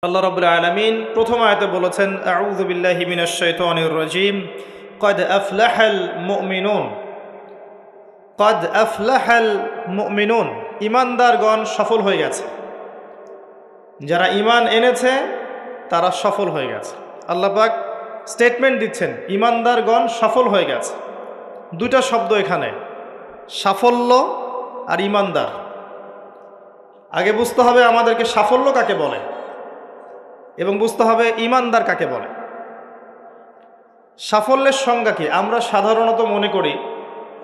আল্লাহ রাব্বুল আলামিন প্রথম আয়াতে বলেছেন আউযু বিল্লাহি মিনাশ শাইতানির রাজীম ক্বাদ আফলাহাল মুমিনুন ক্বাদ আফলাহাল মুমিনুন ঈমানদারগণ সফল হয়ে গেছে। যারা ঈমান এনেছে তারা সফল হয়ে গেছে। আল্লাহ পাক স্টেটমেন্ট দিচ্ছেন ঈমানদারগণ সফল হয়ে গেছে। দুইটা শব্দ এখানে, সাফল্য আর ঈমানদার। আগে বুঝতে হবে আমাদেরকে সাফল্য কাকে বলে এবং বুঝতে হবে ঈমানদার কাকে বলে। সাফল্যের সংজ্ঞা কি? আমরা সাধারণত মনে করি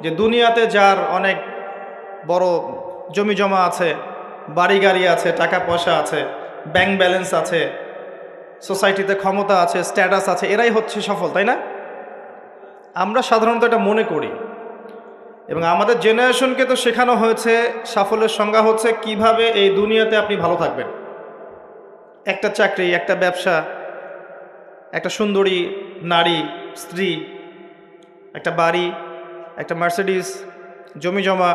যে দুনিয়াতে যার অনেক বড় জমি জমা আছে, বাড়ি গাড়ি আছে, টাকা পয়সা আছে, ব্যাংক ব্যালেন্স আছে, সোসাইটিতে ক্ষমতা আছে, স্ট্যাটাস আছে, এরাই হচ্ছে সফল, তাই না? আমরা সাধারণত এটা মনে করি এবং আমাদের জেনারেশনকে তো শেখানো হয়েছে সাফল্যের সংজ্ঞা হচ্ছে কিভাবে এই দুনিয়াতে আপনি ভালো থাকবেন। একটা চাকরি, একটা ব্যবসা, একটা সুন্দরী নারী, স্ত্রী, একটা বাড়ি, একটা মার্সিডিস, জমি জমা,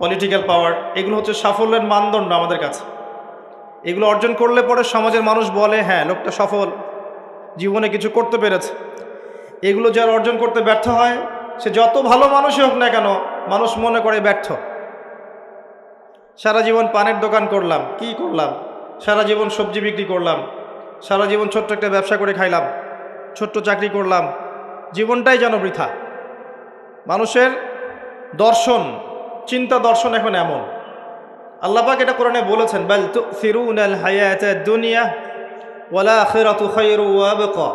পলিটিক্যাল পাওয়ার, এগুলো হচ্ছে সাফল্যের মানদণ্ড আমাদের কাছে। এগুলো অর্জন করলে পরে সমাজের মানুষ বলে হ্যাঁ লোকটা সফল, জীবনে কিছু করতে পেরেছে। এগুলো যারা অর্জন করতে ব্যর্থ হয়, সে যত ভালো মানুষই হোক না কেন, মানুষ মনে করে ব্যর্থ। সারা জীবন পানের দোকান করলাম, কি করলাম? সারা জীবন সবজি বিক্রি করলাম, সারা জীবন ছোট্ট একটা ব্যবসা করে খাইলাম, ছোট্ট চাকরি করলাম, জীবনটাই যেন বৃথা। মানুষের দর্শন, চিন্তা দর্শন এখন এমন। আল্লাহ পাক এটা কোরআনে বলেছেন, বাল তুসিরুনাল হায়াতাদ দুনিয়া ওয়াল আখিরাতু খায়রু ওয়া আবকা।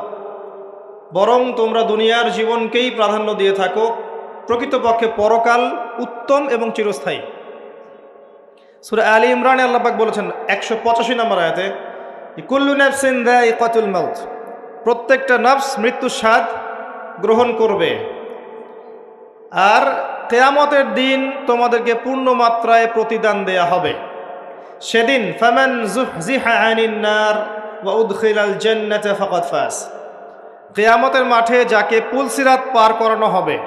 বরং তোমরা দুনিয়ার জীবনকেই প্রাধান্য দিয়ে থাকো, প্রকৃতপক্ষে পরকাল উত্তম এবং চিরস্থায়ী। সূরা আলী ইমরানে আল্লাহ পাক বলেছেন 185 নম্বর আয়াতে, কুল্লু নাফসিন যায়িকাতুল মাউত, প্রত্যেকটা নফস মৃত্যুর স্বাদ গ্রহণ করবে। আর কিয়ামতের দিন তোমাদেরকে পূর্ণ মাত্রায় প্রতিদান দেয়া হবে। সেদিন ফামান যুহজিহা আনিন নার ওয়া উদখিলাল জান্নাতা ফাকাদ ফাজ। কিয়ামতের মাঠে যাকে পুলসিরাত পার করানো হবে,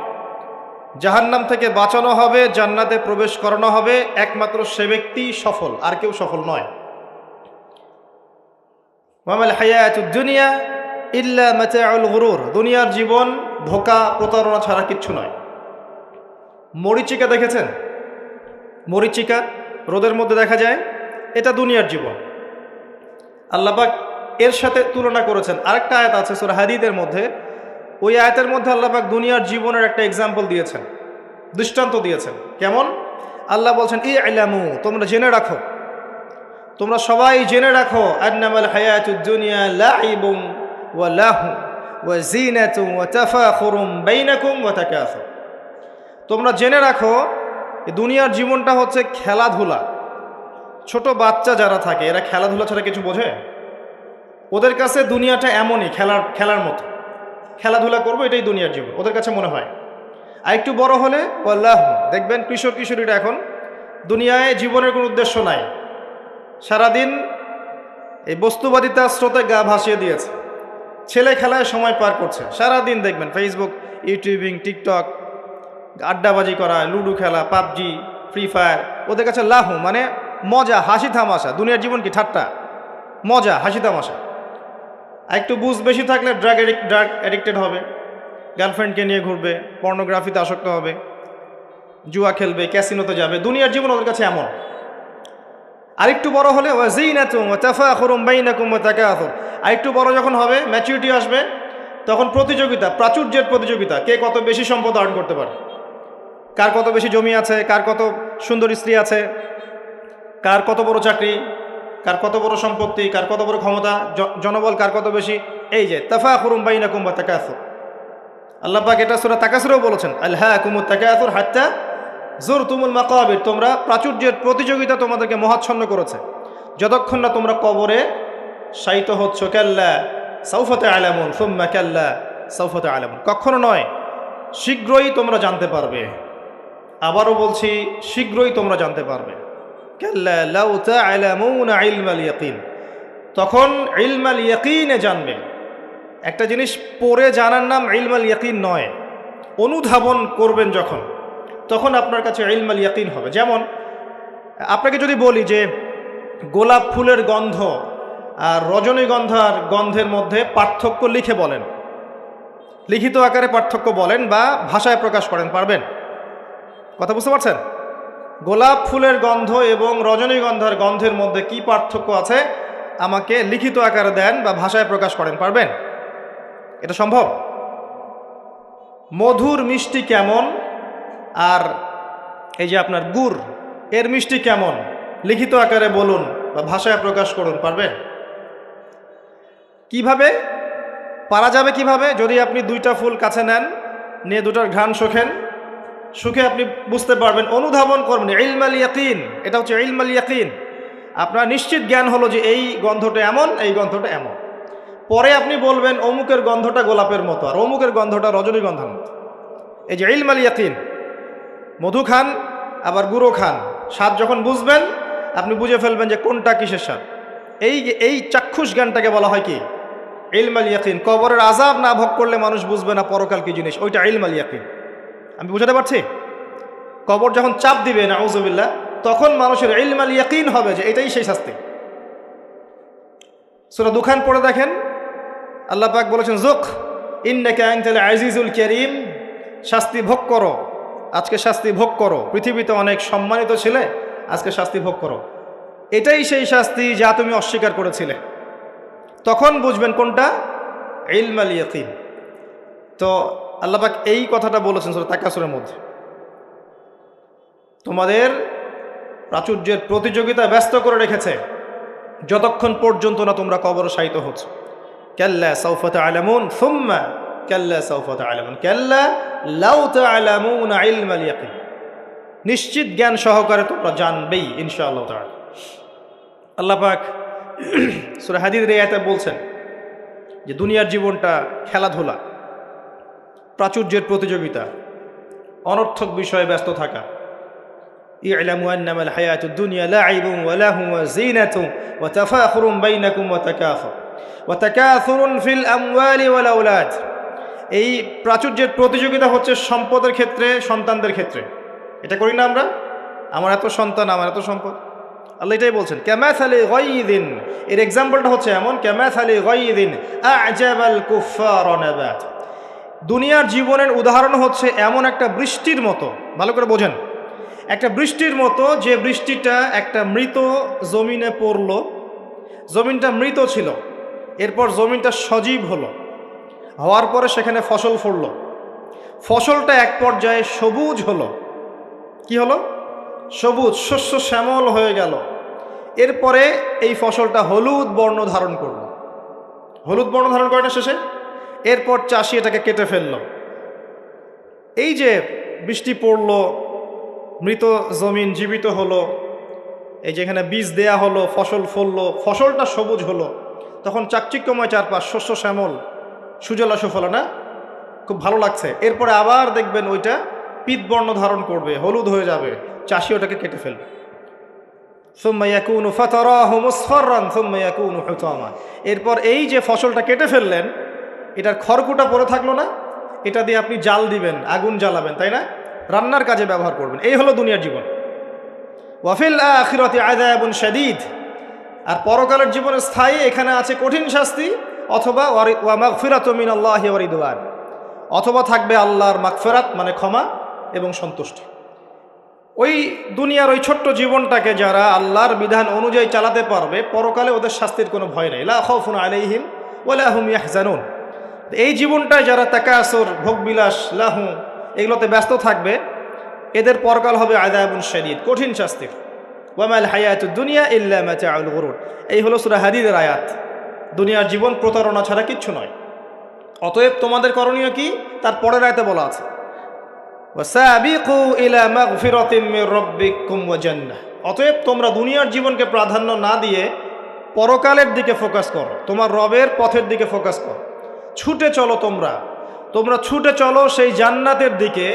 জাহান্নাম থেকে বাঁচানো হবে, জান্নাতে প্রবেশ করানো হবে, একমাত্র সে ব্যক্তি সফল, আর কেউ সফল নয়। ওয়ামাল হায়াতুদ দুনিয়া ইল্লা মাতাউল গুরুর, দুনিয়ার জীবন ধোঁকা প্রতারণা ছাড়া কিচ্ছু নয়। মরীচিকা দেখেছেন? মরীচিকা রোদের মধ্যে দেখা যায়, এটা দুনিয়ার জীবন। আল্লাহ পাক এর সাথে তুলনা করেছেন। আরেকটা আয়াত আছে সূরা হাদীদের মধ্যে, ওই আয়াতের মধ্যে আল্লাহ পাক দুনিয়ার জীবনের একটা এক্সাম্পল দিয়েছেন, দৃষ্টান্ত দিয়েছেন। কেমন? আল্লাহ বলছেন ইলামু, তোমরা জেনে রাখো, তোমরা সবাই জেনে রাখো, আন্নামাল হায়াতুদ দুনিয়া লাইবুন ওয়া লাহু ওয়া জিনাতুন ওয়া তাফাখুরুম বাইনাকুম ওয়া তাকাসুর। তোমরা জেনে রাখো দুনিয়ার জীবনটা হচ্ছে খেলাধুলা। ছোট বাচ্চা যারা থাকে এরা খেলাধুলা ছাড়া কিছু বোঝে? ওদের কাছে দুনিয়াটা এমনই, খেলার মতো। খেলাধুলা করবো, এটাই দুনিয়ার জীবন ওদের কাছে মনে হয়। আর একটু বড় হলে আল্লাহ, দেখবেন কিশোর কিশোরীরা এখন দুনিয়ায় জীবনের কোনো উদ্দেশ্য নাই, সারাদিন এই বস্তুবাদিতা স্রোতে গা ভাসিয়ে দিয়েছে, ছেলে খেলায় সময় পার করছে। সারাদিন দেখবেন ফেসবুক, ইউটিউবিং, টিকটক, আড্ডাবাজি করা, লুডো খেলা, পাবজি, ফ্রি ফায়ার। ওদের কাছে লাহু মানে মজা, হাসি তামাশা। দুনিয়ার জীবন কি? ঠাট্টা, মজা, হাসি তামাশা। আর একটু বুঝ বেশি থাকলে ড্রাগ অ্যাডিক্টেড হবে, গার্লফ্রেন্ডকে নিয়ে ঘুরবে, পর্নোগ্রাফিতে আসক্ত হবে, জুয়া খেলবে, ক্যাসিনোতে যাবে। দুনিয়ার জীবন ওদের কাছে এমন। আরেকটু বড় হলে ওয়াজিনাতুম ওয়া তাফাখুরুম বাইনাকুম ওয়া তাকাসুর। আরেকটু বড় যখন হবে, ম্যাচুরিটি আসবে, তখন প্রতিযোগিতা, প্রাচুর্যের প্রতিযোগিতা, কে কত বেশি সম্পদ অর্জন করতে পারে, কার কত বেশি জমি আছে, কার কত সুন্দর স্ত্রী আছে, কার কত বড় চাকরি, কার কত বড় সম্পত্তি, কার কত বড় ক্ষমতা, জনবল কার কত বেশি। এই যে তাফাখুরুম বাইনাকুম ওয়া তাকাসুর, আল্লাহ পাক এটা সূরা তাকাসুরেও বলেছেন, আলহাকুমুত তাকাসুর হাত্তা যুরতুমুল মাকাবির। তোমরা প্রাচুর্যের প্রতিযোগিতা তোমাদেরকে মোহাচ্ছন্ন করেছে যতক্ষণ না তোমরা কবরে শায়িত হচ্ছ। কাল্লা সাউফা তা'লামুন সুম্মা কাল্লা সাউফা তা'লামুন, কখনো নয়, শীঘ্রই তোমরা জানতে পারবে। আবারও বলছি, শীঘ্রই তোমরা জানতে পারবে। কাল্লা লাউ তা'লামুনা ইলমাল ইয়াকিন, তখন ইলমাল ইয়াকিনে জানবে। একটা জিনিস পড়ে জানার নাম ইলমাল ইয়াকিন নয়, অনুধাবন করবেন যখন, তখন আপনার কাছে ইলমাল ইয়াকিন হবে। যেমন আপনাকে যদি বলি যে গোলাপ ফুলের গন্ধ আর রজনীগন্ধার গন্ধের মধ্যে পার্থক্য লিখে বলেন, লিখিত আকারে পার্থক্য বলেন বা ভাষায় প্রকাশ করেন, পারবেন? কথা বুঝতে পারছেন? গোলাপ ফুলের গন্ধ এবং রজনীগন্ধার গন্ধের মধ্যে কি পার্থক্য আছে আমাকে লিখিত আকারে দেন বা ভাষায় প্রকাশ করেন, পারবেন? এটা সম্ভব? মধুর মিষ্টি কেমন আর এই যে আপনার গুড় এর মিষ্টি কেমন লিখিত আকারে বলুন বা ভাষায় প্রকাশ করুন, পারবেন? কিভাবে পারা যাবে? কিভাবে? যদি আপনি দুইটা ফুল কাছে নেন, নিয়ে দুটার ঘ্রাণ শোখেন, সুখে আপনি বুঝতে পারবেন, অনুধাবন করবেন। ইলমাল ইয়াকিন, এটা হচ্ছে ইলমাল ইয়াকিন। আপনার নিশ্চিত জ্ঞান হলো যে এই গন্ধটা এমন, এই গন্ধটা এমন। পরে আপনি বলবেন অমুকের গন্ধটা গোলাপের মতো আর অমুকের গন্ধটা রজনীগন্ধার মতো। এই যে ইলমাল ইয়াকিন, মধু খান আবার গুঁড়ো খান, স্বাদ যখন বুঝবেন আপনি বুঝে ফেলবেন যে কোনটা কিসের স্বাদ। এই চাক্ষুষ জ্ঞানটাকে বলা হয় কি? ইলমাল ইয়াকিন। কবরের আযাব না ভোগ করলে মানুষ বুঝবে না পরকাল কি জিনিস, ওইটা ইলমাল ইয়াকিন। আমি বুঝাতে পারছি? কবর যখন চাপ দিবে নাউযুবিল্লাহ, তখন মানুষের ইলমাল ইয়াকিন হবে যে এটাই সেই শাস্তি। সূরা দুখান পড়ে দেখেন, আল্লাহ পাক বলেছেন যুক ইন্নাকা আনতাল আজিজুল কারীম, শাস্তি ভোগ করো, আজকে শাস্তি ভোগ করো। পৃথিবীতে অনেক সম্মানিত ছিলে, আজকে শাস্তি ভোগ করো। এটাই সেই শাস্তি যা তুমি অস্বীকার করেছিলে। তখন বুঝবেন কোনটা ইলমাল ইয়াকিন। তো আল্লাহ পাক এই কথাটা বলেছেন সূরা তাকাসুরের মধ্যে। তোমাদের প্রাচুর্যের প্রতিযোগিতা ব্যস্ত করে রেখেছে যতক্ষণ পর্যন্ত না তোমরা কবরে শায়িত হচ্ছ। কাল্লা সাউফা তা'লামুন সুম্মা কাল্লা সাউফা তা'লামুন কাল্লা লাউ তা'লামুনা ইলমাল ইয়াকিন। নিশ্চিত জ্ঞান সহকারে তোমরা জানবেই ইনশাআল্লাহ তাআলা। আল্লাহ পাক সূরা হাদীদের আয়াতে বলছেন যে দুনিয়ার জীবনটা খেলাধুলা, প্রাচুর্যের প্রতিযোগিতা, অনর্থক বিষয়ে ব্যস্ত থাকা। ই'লামু আন্নামাল হায়াতুদ দুনিয়া লা'ibun ওয়া লাহু ওয়া যিনাতুন ওয়া তাফাখুরুন বাইনাকুম ওয়া তাকাথুরুন ফিল আমওয়ালি ওয়াল আওলাদ। এই প্রাচুর্যের প্রতিযোগিতা হচ্ছে সম্পদের ক্ষেত্রে, সন্তানদের ক্ষেত্রে। এটা করি না আমরা? আমার এত সন্তান, আমার এত সম্পদ। আল্লাহ এটাই বলছেন কামাসালি গায়যিন, এর এক্সাম্পলটা হচ্ছে এমন, কামাসালি গায়যিন আ'জাবাল কুফফার নাবাত। দুনিয়ার জীবনের উদাহরণ হচ্ছে এমন একটা বৃষ্টির মতো, ভালো করে বোঝেন, একটা বৃষ্টির মতো যে বৃষ্টিটা একটা মৃত জমিনে পড়লো, জমিনটা মৃত ছিল, এরপর জমিনটা সজীব হলো, হওয়ার পরে সেখানে ফসল ফলল, ফসলটা এক পর্যায়ে সবুজ হলো। কি হলো? সবুজ, শস্য শ্যামল হয়ে গেল। এরপরে এই ফসলটা হলুদ বর্ণ ধারণ করল। হলুদ বর্ণ ধারণ করে না শেষে? এরপর চাষি এটাকে কেটে ফেলল। এই যে বৃষ্টি পড়ল, মৃত জমিন জীবিত হলো, এই যেখানে বীজ দেয়া হলো, ফসল ফললো, ফসলটা সবুজ হলো, তখন চাকচিক্যময় চারপাশ, শস্য শ্যামল, সুজলা সুফলা, না? খুব ভালো লাগছে। এরপরে আবার দেখবেন ওইটা পিতবর্ণ ধারণ করবে, হলুদ হয়ে যাবে, চাষি ওটাকে কেটে ফেলবে। সুম্মা ইয়াকুনু ফাতারাহু মুসফাররান সুম্মা ইয়াকুনু হুতামা। এরপর এই যে ফসলটা কেটে ফেললেন, এটার খড়কুটা পড়ে থাকলো না, এটা দিয়ে আপনি জাল দিবেন, আগুন জ্বালাবেন, তাই না? রান্নার কাজে ব্যবহার করবেন। এই হলো দুনিয়ার জীবন। ওয়া ফিল আখিরাতি আযাবুন শাদীদ, আর পরকালের জীবনে স্থায়ী, এখানে আছে কঠিন শাস্তি, অথবা ওয়া মাগফিরাতুম মিনাল্লাহি ওয়া রিদওয়ান, অথবা থাকবে আল্লাহর মাগফিরাত মানে ক্ষমা এবং সন্তুষ্টি। ওই দুনিয়ার ওই ছোট্ট জীবনটাকে যারা আল্লাহর বিধান অনুযায়ী চালাতে পারবে, পরকালে ওদের শাস্তির কোনো ভয় নেই। লা খাউফুন আলাইহিম ওয়া লা হুম ইয়াহজানুন। এই জীবনটায় যারা তাকাসুর, ভোগবিলাস, লাহু এগুলোতে ব্যস্ত থাকবে, এদের পরকাল হবে আযাবুন শাদীদ, কঠিন শাস্তির। ওয়া মাল হায়াতুদ দুনিয়া ইল্লা মাতাউল গুরুর। এই হলো সূরা হাদীদের আয়াত। দুনিয়ার জীবন প্রতারণা ছাড়া কিচ্ছু নয়। অতএব তোমাদের করণীয় কি? তার পরের আয়াতে বলা আছে ওয়াসাবিকু ইলা মাগফিরাতিম মির রাব্বিকুম ওয়া জান্নাহ। অতএব তোমরা দুনিয়ার জীবনকে প্রাধান্য না দিয়ে পরকালের দিকে ফোকাস করো, তোমার রবের পথের দিকে ফোকাস করো। ছুটে চলো, তোমরা ছুটে চলো সেই জান্নাতের দিকে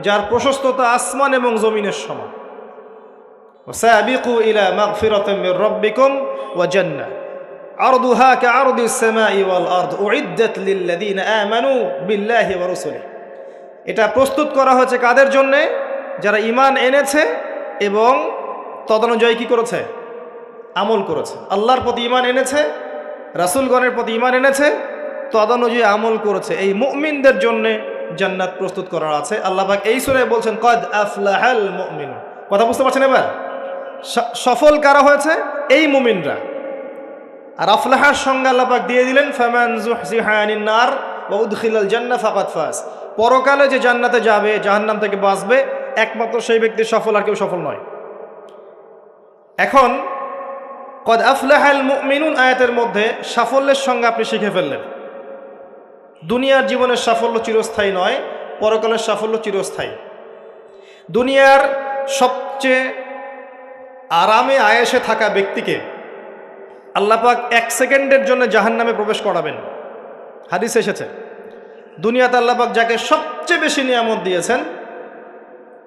যার প্রশস্ততা আসমান এবং জমিনের সমান। ওয়াসাবিকু ইলা মাগফিরাতিম মির রাব্বিকুম ওয়া জান্নাহ আরদুহা কাআরদিস সামাই ওয়াল আরদ উইদ্দাত লিল্লাযিনা আমানু বিল্লাহি ওয়া রাসূলিহি। এটা প্রস্তুত করা হয়েছে কাদের জন্যে? যারা ঈমান এনেছে এবং তদনুযায়ী কি করেছে? আমল করেছে। আল্লাহর প্রতি ঈমান এনেছে রাসূলগণের প্রতি ঈমান এনেছে, তদনুযায়ী আমল করেছে, এই মুমিনদের জন্য জান্নাত প্রস্তুত করা আছে। আল্লাহ পাক এই সূরায় বলছেন কদ আফলাহাল মুমিনুন। কথা বুঝতে পারছেন এবার? সফল কারা হয়েছে? এই মুমিনরা। আর আফলাহার সংজ্ঞা আল্লাহ পাক দিয়ে দিলেন ফামান যুহজিহা আনিন নার ওয়া উদখিলাল জান্নাহ ফাকাদ ফাজ। পরকালে যে জান্নাতে যাবে, জাহান্নাম থেকে বাঁচবে, একমাত্র সেই ব্যক্তি সফল, আর কেউ সফল নয়। এখন কদ আফলাহাল মুমিনুন আয়াতের মধ্যে সাফল্যের সংজ্ঞা আপনি শিখে ফেললেন। দুনিয়ার জীবনের সাফল্য চিরস্থায়ী নয়, পরকালের সাফল্য চিরস্থায়ী। দুনিয়ার সবচেয়ে আরামে আয়েশে থাকা ব্যক্তিকে আল্লাহ পাক 1 সেকেন্ডের জন্য জাহান্নামে প্রবেশ করাবেন। হাদিস এসেছে, দুনিয়াতে আল্লাহ পাক যাকে সবচেয়ে বেশি নিয়ামত দিয়েছেন,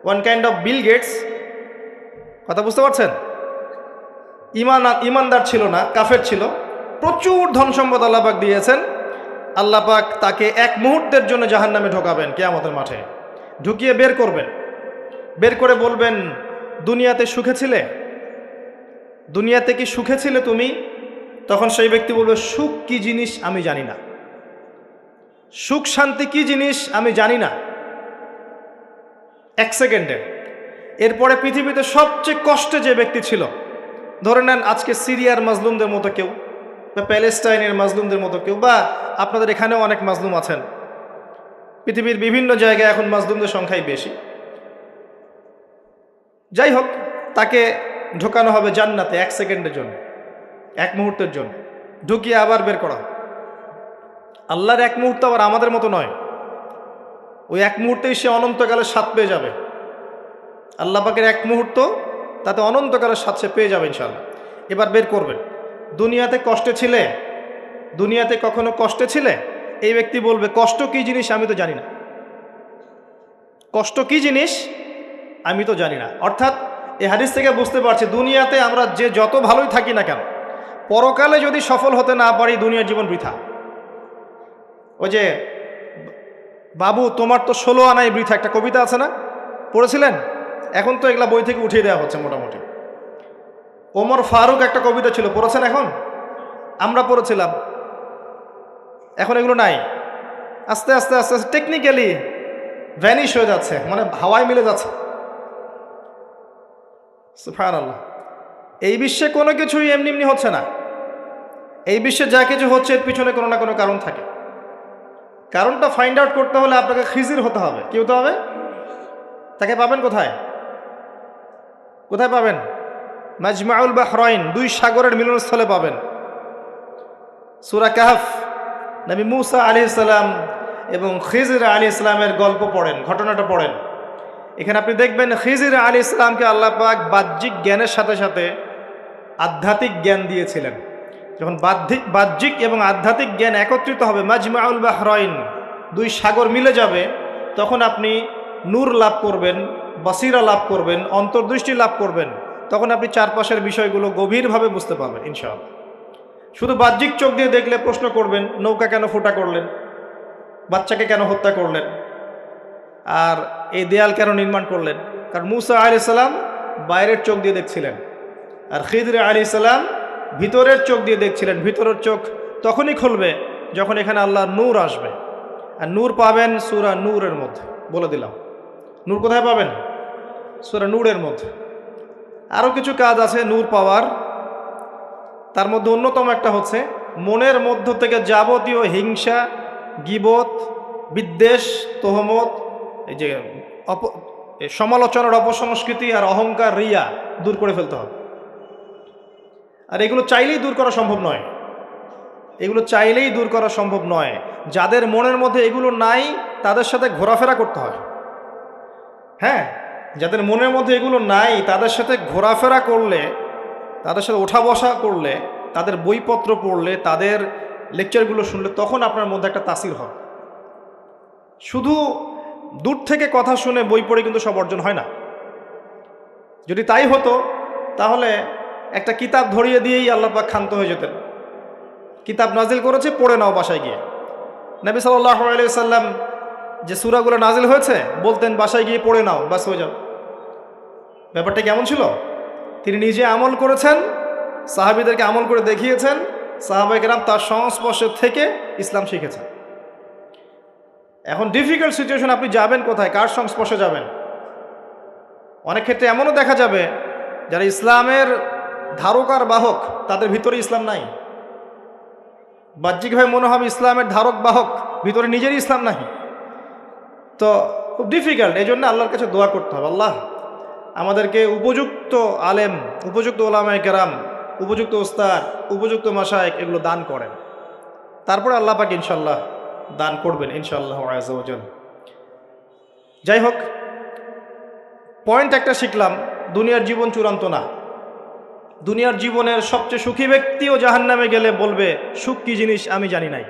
one kind of Bill Gates. কথা বুঝতে পারছেন? ইমানদার ছিল না, কাফের ছিল, প্রচুর ধন সম্পদ আল্লাহ পাক দিয়েছেন। আল্লাহ পাক তাকে 1 মুহূর্তের জন্য জাহান্নামে ঢোকাবেন কিয়ামতের মাঠে, ঢুকিয়ে বের করবেন। বের করে বলবেন, দুনিয়াতে সুখে ছিলে? দুনিয়াতে কি সুখে ছিলে তুমি? তখন সেই ব্যক্তি বলবে, সুখ কি জিনিস আমি জানি না, সুখ শান্তি কি জিনিস আমি জানি না। 1 সেকেন্ডে। এরপরে পৃথিবীতে সবচেয়ে কষ্টে যে ব্যক্তি ছিল, ধরে নেন আজকে সিরিয়ার মাজলুমদের মতো কেউ, বা প্যালেস্টাইনের মাজলুমদের মতো কেউ, বা আপনাদের এখানেও অনেক মাজলুম আছেন, পৃথিবীর বিভিন্ন জায়গায় এখন মাজলুমদের সংখ্যাই বেশি। যাই হোক, তাকে ঢোকানো হবে জান্নাতে 1 সেকেন্ডের জন্য, 1 মুহূর্তের জন্য, ঢুকিয়ে আবার বের করা। আল্লাহর 1 মুহূর্ত আবার আমাদের মতো নয়, ওই 1 মুহূর্তেই সে অনন্তকালের স্বাদ পেয়ে যাবে। আল্লাহ পাকের 1 মুহূর্ত, তাতে অনন্তকালের স্বাদ সে পেয়ে যাবে ইনশাআল্লাহ। এবার বের করবেন, দুনিয়াতে কষ্টে ছিলে? দুনিয়াতে কখনো কষ্টে ছিলে? এই ব্যক্তি বলবে, কষ্ট কি জিনিস আমি তো জানি না, কষ্ট কি জিনিস আমি তো জানি না। অর্থাৎ এই হাদিস থেকে বুঝতে পারছি, দুনিয়াতে আমরা যে যত ভালোই থাকি না কেন, পরকালে যদি সফল হতে না পারি, দুনিয়ার জীবন বৃথা। ওই যে বাবু তোমার তো 16 আনাই বৃথা, একটা কবিতা আছে না, পড়েছিলেন? এখন তো এগুলা বই থেকে উঠিয়ে দেওয়া হচ্ছে মোটামুটি। ওমর ফারুক একটা কবিতা ছিল, পড়েছেন? এখন আমরা পড়েছিলাম, এখন এগুলো নাই। আস্তে আস্তে আস্তে আস্তে টেকনিক্যালি ভ্যানিশ হয়ে যাচ্ছে, মানে হাওয়ায় মিলে যাচ্ছে। সুবহানাল্লাহ। এই বিশ্বে কোনো কিছুই এমনি এমনি হচ্ছে না। এই বিশ্বে যা কিছু হচ্ছে এর পিছনে কোনো না কোনো কারণ থাকে। কারণটা ফাইন্ড আউট করতে হলে আপনাকে খিজির হতে হবে। কি হতে হবে? তাকে পাবেন কোথায়? কোথায় পাবেন? মাজমাউল বাহরাইন, 2 সাগরের মিলনস্থলে পাবেন। সূরা কাহফ, নবী মুসা আলাইহিস সালাম এবং খিজির আলাইহিস সালামের গল্প পড়েন, ঘটনাটা পড়েন। এখানে আপনি দেখবেন খিজির আলাইহিস সালামকে আল্লাহ পাক বাহ্যিক জ্ঞানের সাথে সাথে আধ্যাত্মিক জ্ঞান দিয়েছিলেন। যখন বাহ্যিক এবং আধ্যাত্মিক জ্ঞান একত্রিত হবে, মাজমাউল বাহরাইন, 2 সাগর মিলে যাবে, তখন আপনি নূর লাভ করবেন, বাসিরা লাভ করবেন, অন্তর্দৃষ্টি লাভ করবেন। তখন আপনি চারপাশের বিষয়গুলো গভীরভাবে বুঝতে পারবেন ইনশাআল্লাহ। শুধু বাহ্যিক চোখ দিয়ে দেখলে প্রশ্ন করবেন, নৌকা কেন ফুটা করলেন, বাচ্চাকে কেন হত্যা করলেন, আর এই দেয়াল কেন নির্মাণ করলেন? কারণ মুসা আলাইহিস সালাম বাইরের চোখ দিয়ে দেখছিলেন, আর খিজির আলাইহিস সালাম ভিতরের চোখ দিয়ে দেখছিলেন। ভিতরের চোখ তখনই খুলবে যখন এখানে আল্লাহর নূর আসবে। আর নূর পাবেন সূরা নূরের মধ্যে, বলে দিলাম। নূর কোথায় পাবেন? সূরা নূরের মধ্যে। আরও কিছু কাজ আছে নূর পাওয়ার, তার মধ্যে অন্যতম একটা হচ্ছে মনের মধ্য থেকে যাবতীয় হিংসা, গীবত, বিদ্বেষ, তোহমত, এই যে সমালোচনার অপসংস্কৃতি আর অহংকার, রিয়া দূর করে ফেলতে হবে। আর এগুলো চাইলেই দূর করা সম্ভব নয়, এগুলো চাইলেই দূর করা সম্ভব নয়। যাদের মনের মধ্যে এগুলো নাই তাদের সাথে ঘোরাফেরা করতে হয়। হ্যাঁ, যাদের মনের মধ্যে এগুলো নাই তাদের সাথে ঘোরাফেরা করলে, তাদের সাথে ওঠা বসা করলে, তাদের বইপত্র পড়লে, তাদের লেকচারগুলো শুনলে, তখন আপনার মধ্যে একটা তাসির হয়। শুধু দূর থেকে কথা শুনে বই পড়ে কিন্তু সব অর্জন হয় না। যদি তাই হতো তাহলে একটা কিতাব ধরিয়ে দিয়েই আল্লাহ পাক ক্ষান্ত হয়ে যেতেন। কিতাব নাজিল করেছে, পড়ে নাও বাসায় গিয়ে। নবী সাল্লাল্লাহু আলাইহি সাল্লাম যে সূরাগুলো নাজিল হয়েছে বলতেন, বাসায় গিয়ে পড়ে নাও, বাস হয়ে যাও। ব্যাপারটা কেমন ছিল? তিনি নিজে আমল করেছেন, সাহাবীদেরকে আমল করে দেখিয়েছেন, সাহাবায়ে কেরাম তার সংস্পর্শে থেকে ইসলাম শিখেছেন। এখন ডিফিকাল্ট সিচুয়েশন, আপনি যাবেন কোথায়, কার সংস্পর্শে যাবেন? অনেক ক্ষেত্রে এমনও দেখা যাবে যারা ইসলামের ধারক আর বাহক, তাদের ভিতরে ইসলাম নাই। বাহ্যিকভাবে মনে হবে ইসলামের ধারক বাহক, ভিতরে নিজেরই ইসলাম নাই। তো খুব ডিফিকাল্ট। এই জন্য আল্লাহর কাছে দোয়া করতে হবে, আল্লাহ আমাদেরকে উপযুক্ত আলেম, উপযুক্ত ওলামায়ে কেরাম, উপযুক্ত ওস্তাদ, উপযুক্ত মাশায়েখ এগুলো দান করেন। তারপরে আল্লাহ পাক ইনশাল্লাহ দান করবেন ইনশাআল্লাহ আযজা ওয়া জাল। যাই হোক, পয়েন্ট একটা শিখলাম, দুনিয়ার জীবন চূড়ান্ত না। দুনিয়ার জীবনের সবচেয়ে সুখী ব্যক্তিও জাহান্নামে গেলে বলবে সুখ কী জিনিস আমি জানি নাই।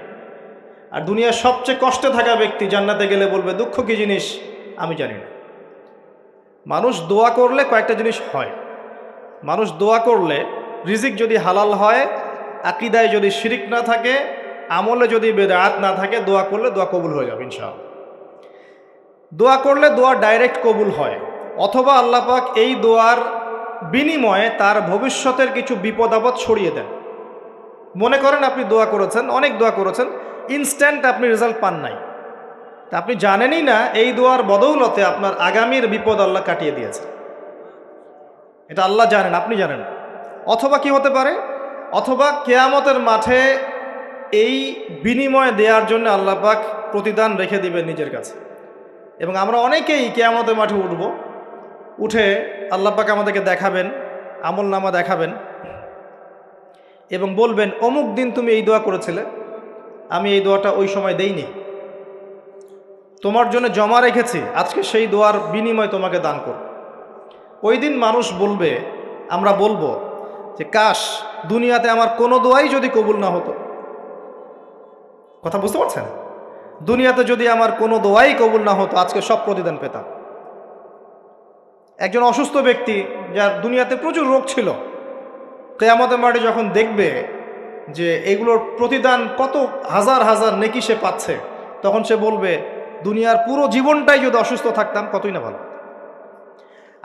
আর দুনিয়ার সবচেয়ে কষ্টে থাকা ব্যক্তি জান্নাতে গেলে বলবে দুঃখ কী জিনিস আমি জানি না। মানুষ দোয়া করলে কয়েকটা জিনিস হয়। মানুষ দোয়া করলে রিজিক যদি হালাল হয়, আকীদায় যদি শিরিক না থাকে, আমলে যদি বেদাত না থাকে, দোয়া করলে দোয়া কবুল হয়ে যাবে ইনশাআল্লাহ। দোয়া করলে দোয়া ডাইরেক্ট কবুল হয়, অথবা আল্লাহ পাক এই দোয়ার বিনিময়ে তার ভবিষ্যতের কিছু বিপদ আপদ ছড়িয়ে দেন। মনে করেন আপনি দোয়া করেছেন, অনেক দোয়া করেছেন, ইনস্ট্যান্ট আপনি রেজাল্ট পান নাই, তা আপনি জানেনই না এই দোয়ার বদৌলতে আপনার আগামীর বিপদ আল্লাহ কাটিয়ে দিয়েছে। এটা আল্লাহ জানেন, আপনি জানেন। অথবা কি হতে পারে, অথবা কিয়ামতের মাঠে এই বিনিময় দেওয়ার জন্য আল্লাহ পাক প্রতিদান রেখে দিবেন নিজের কাছে। এবং আমরা অনেকেই কিয়ামতের মাঠে উঠব, উঠে আল্লাহ পাক আমাদেরকে দেখাবেন, আমল নামা দেখাবেন এবং বলবেন অমুক দিন তুমি এই দোয়া করেছিলে, আমি এই দোয়াটা ওই সময় দেইনি, তোমার জন্য জমা রেখেছি, আজকে সেই দোয়ার বিনিময় তোমাকে দান করব। ওই দিন মানুষ বলবে, আমরা বলবো যে কাশ দুনিয়াতে আমার কোনো দোয়াই যদি কবুল না হতো। কথা বুঝতে পারছেন? দুনিয়াতে যদি আমার কোনো দোয়াই কবুল না হতো, আজকে সব প্রতিদান পেতাম। একজন অসুস্থ ব্যক্তি যার দুনিয়াতে প্রচুর রোগ ছিল, কিয়ামতের মাঠে যখন দেখবে যে এগুলোর প্রতিদান কত হাজার হাজার নেকি সে পাচ্ছে, তখন সে বলবে দুনিয়ার পুরো জীবনটাই যদি অসুস্থ থাকতাম কতই না ভালো।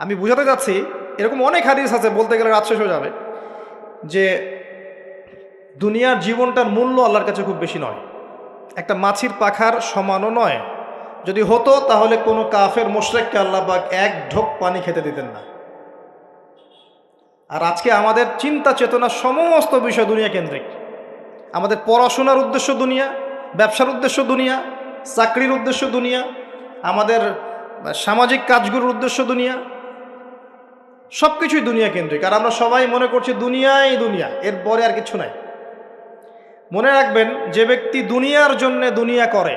আমি বুঝাতে যাচ্ছি, এরকম অনেক হাদিস আছে, বলতে গেলে রাত শেষ হয়ে যাবে, যে দুনিয়ার জীবনটার মূল্য আল্লাহর কাছে খুব বেশি নয়, একটা মাছির পাখার সমানও নয়। যদি হতো তাহলে কোনো কাফের মুশরিককে আল্লাহ পাক এক ঢোক পানি খেতে দিতেন না। আর আজকে আমাদের চিন্তা চেতনা সমস্ত বিষয় দুনিয়া কেন্দ্রিক। আমাদের পড়াশোনার উদ্দেশ্য দুনিয়া, ব্যবসার উদ্দেশ্য দুনিয়া, চাকরির উদ্দেশ্য দুনিয়া, আমাদের সামাজিক কাজগুলোর উদ্দেশ্য দুনিয়া, সব কিছুই দুনিয়া কেন্দ্রিক। আর আমরা সবাই মনে করছি দুনিয়াই দুনিয়া, এরপরে আর কিছু নাই। মনে রাখবেন, যে ব্যক্তি দুনিয়ার জন্য দুনিয়া করে,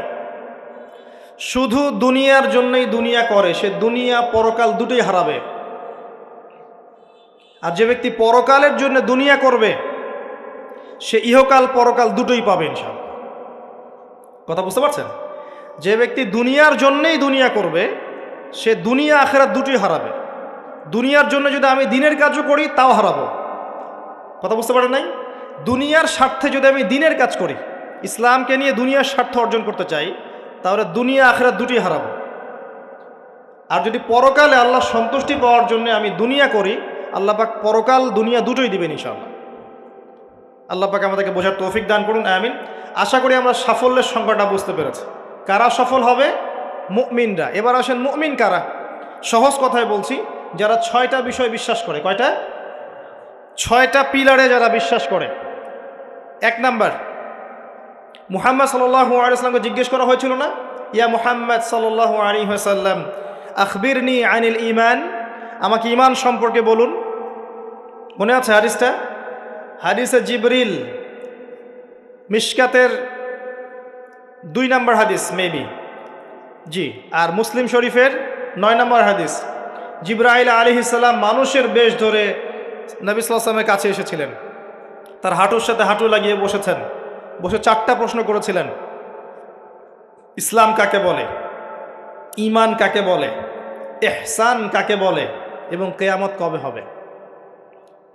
শুধু দুনিয়ার জন্যই দুনিয়া করে, সে দুনিয়া পরকাল দুটোই হারাবে। আর যে ব্যক্তি পরকালের জন্য দুনিয়া করবে, সে ইহকাল পরকাল দুটোই পাবে ইনশাআল্লাহ। কথা বুঝতে পারছেন? যে ব্যক্তি দুনিয়ার জন্যই দুনিয়া করবে, সে দুনিয়া আখিরাত দুটোই হারাবে। দুনিয়ার জন্য যদি আমি দিনের কাজও করি তাও হারাবো। কথা বুঝতে পারেন নাই? দুনিয়ার স্বার্থে যদি আমি দিনের কাজ করি, ইসলামকে নিয়ে দুনিয়ার স্বার্থ অর্জন করতে চাই, তাহলে দুনিয়া আখিরাত দুটোই হারাবো। আর যদি পরকালে আল্লাহ সন্তুষ্টি পাওয়ার জন্য আমি দুনিয়া করি, আল্লাহ পাক পরকাল দুনিয়া দুটোই দিবেন ইনশাআল্লাহ। আল্লাহ পাক আমাদেরকে বোঝার তৌফিক দান করুন, আমিন। আশা করি আমরা সাফল্যের সংজ্ঞাটা বুঝতে পেরেছি। কারা সফল হবে? মুমিনরা। এবার আসেন, মুমিন কারা? সহজ কথায় বলছি, যারা 6টা বিষয় বিশ্বাস করে। কয়টা? 6টা পিলারে যারা বিশ্বাস করে। 1 নাম্বার, মুহাম্মদ সাল্লাল্লাহু আলাইহি ওয়াসাল্লামকে জিজ্ঞেস করা হয়েছিল না, ইয়া মুহাম্মদ সাল্লাল্লাহু আলাইহি ওয়াসাল্লাম আখবিরনি আনিল ঈমান, আমাকে ঈমান সম্পর্কে বলুন। মনে আছে হাদিসটা? হাদিসে জিবরিল, মিশকাতের 2 নম্বর হাদিস মেবি, জি। আর মুসলিম শরীফের 9 নম্বর হাদিস। জিবরাইল আলাইহিস সালাম মানুষের বেশ ধরে নবী সাল্লাল্লাহু আলাইহি ওয়াসাল্লামের কাছে এসেছিলেন, তার হাঁটুর সাথে হাঁটু লাগিয়ে বসেছেন, বসে 4টা প্রশ্ন করেছিলেন। ইসলাম কাকে বলে, ঈমান কাকে বলে, ইহসান কাকে বলে, এবং কিয়ামত কবে হবে।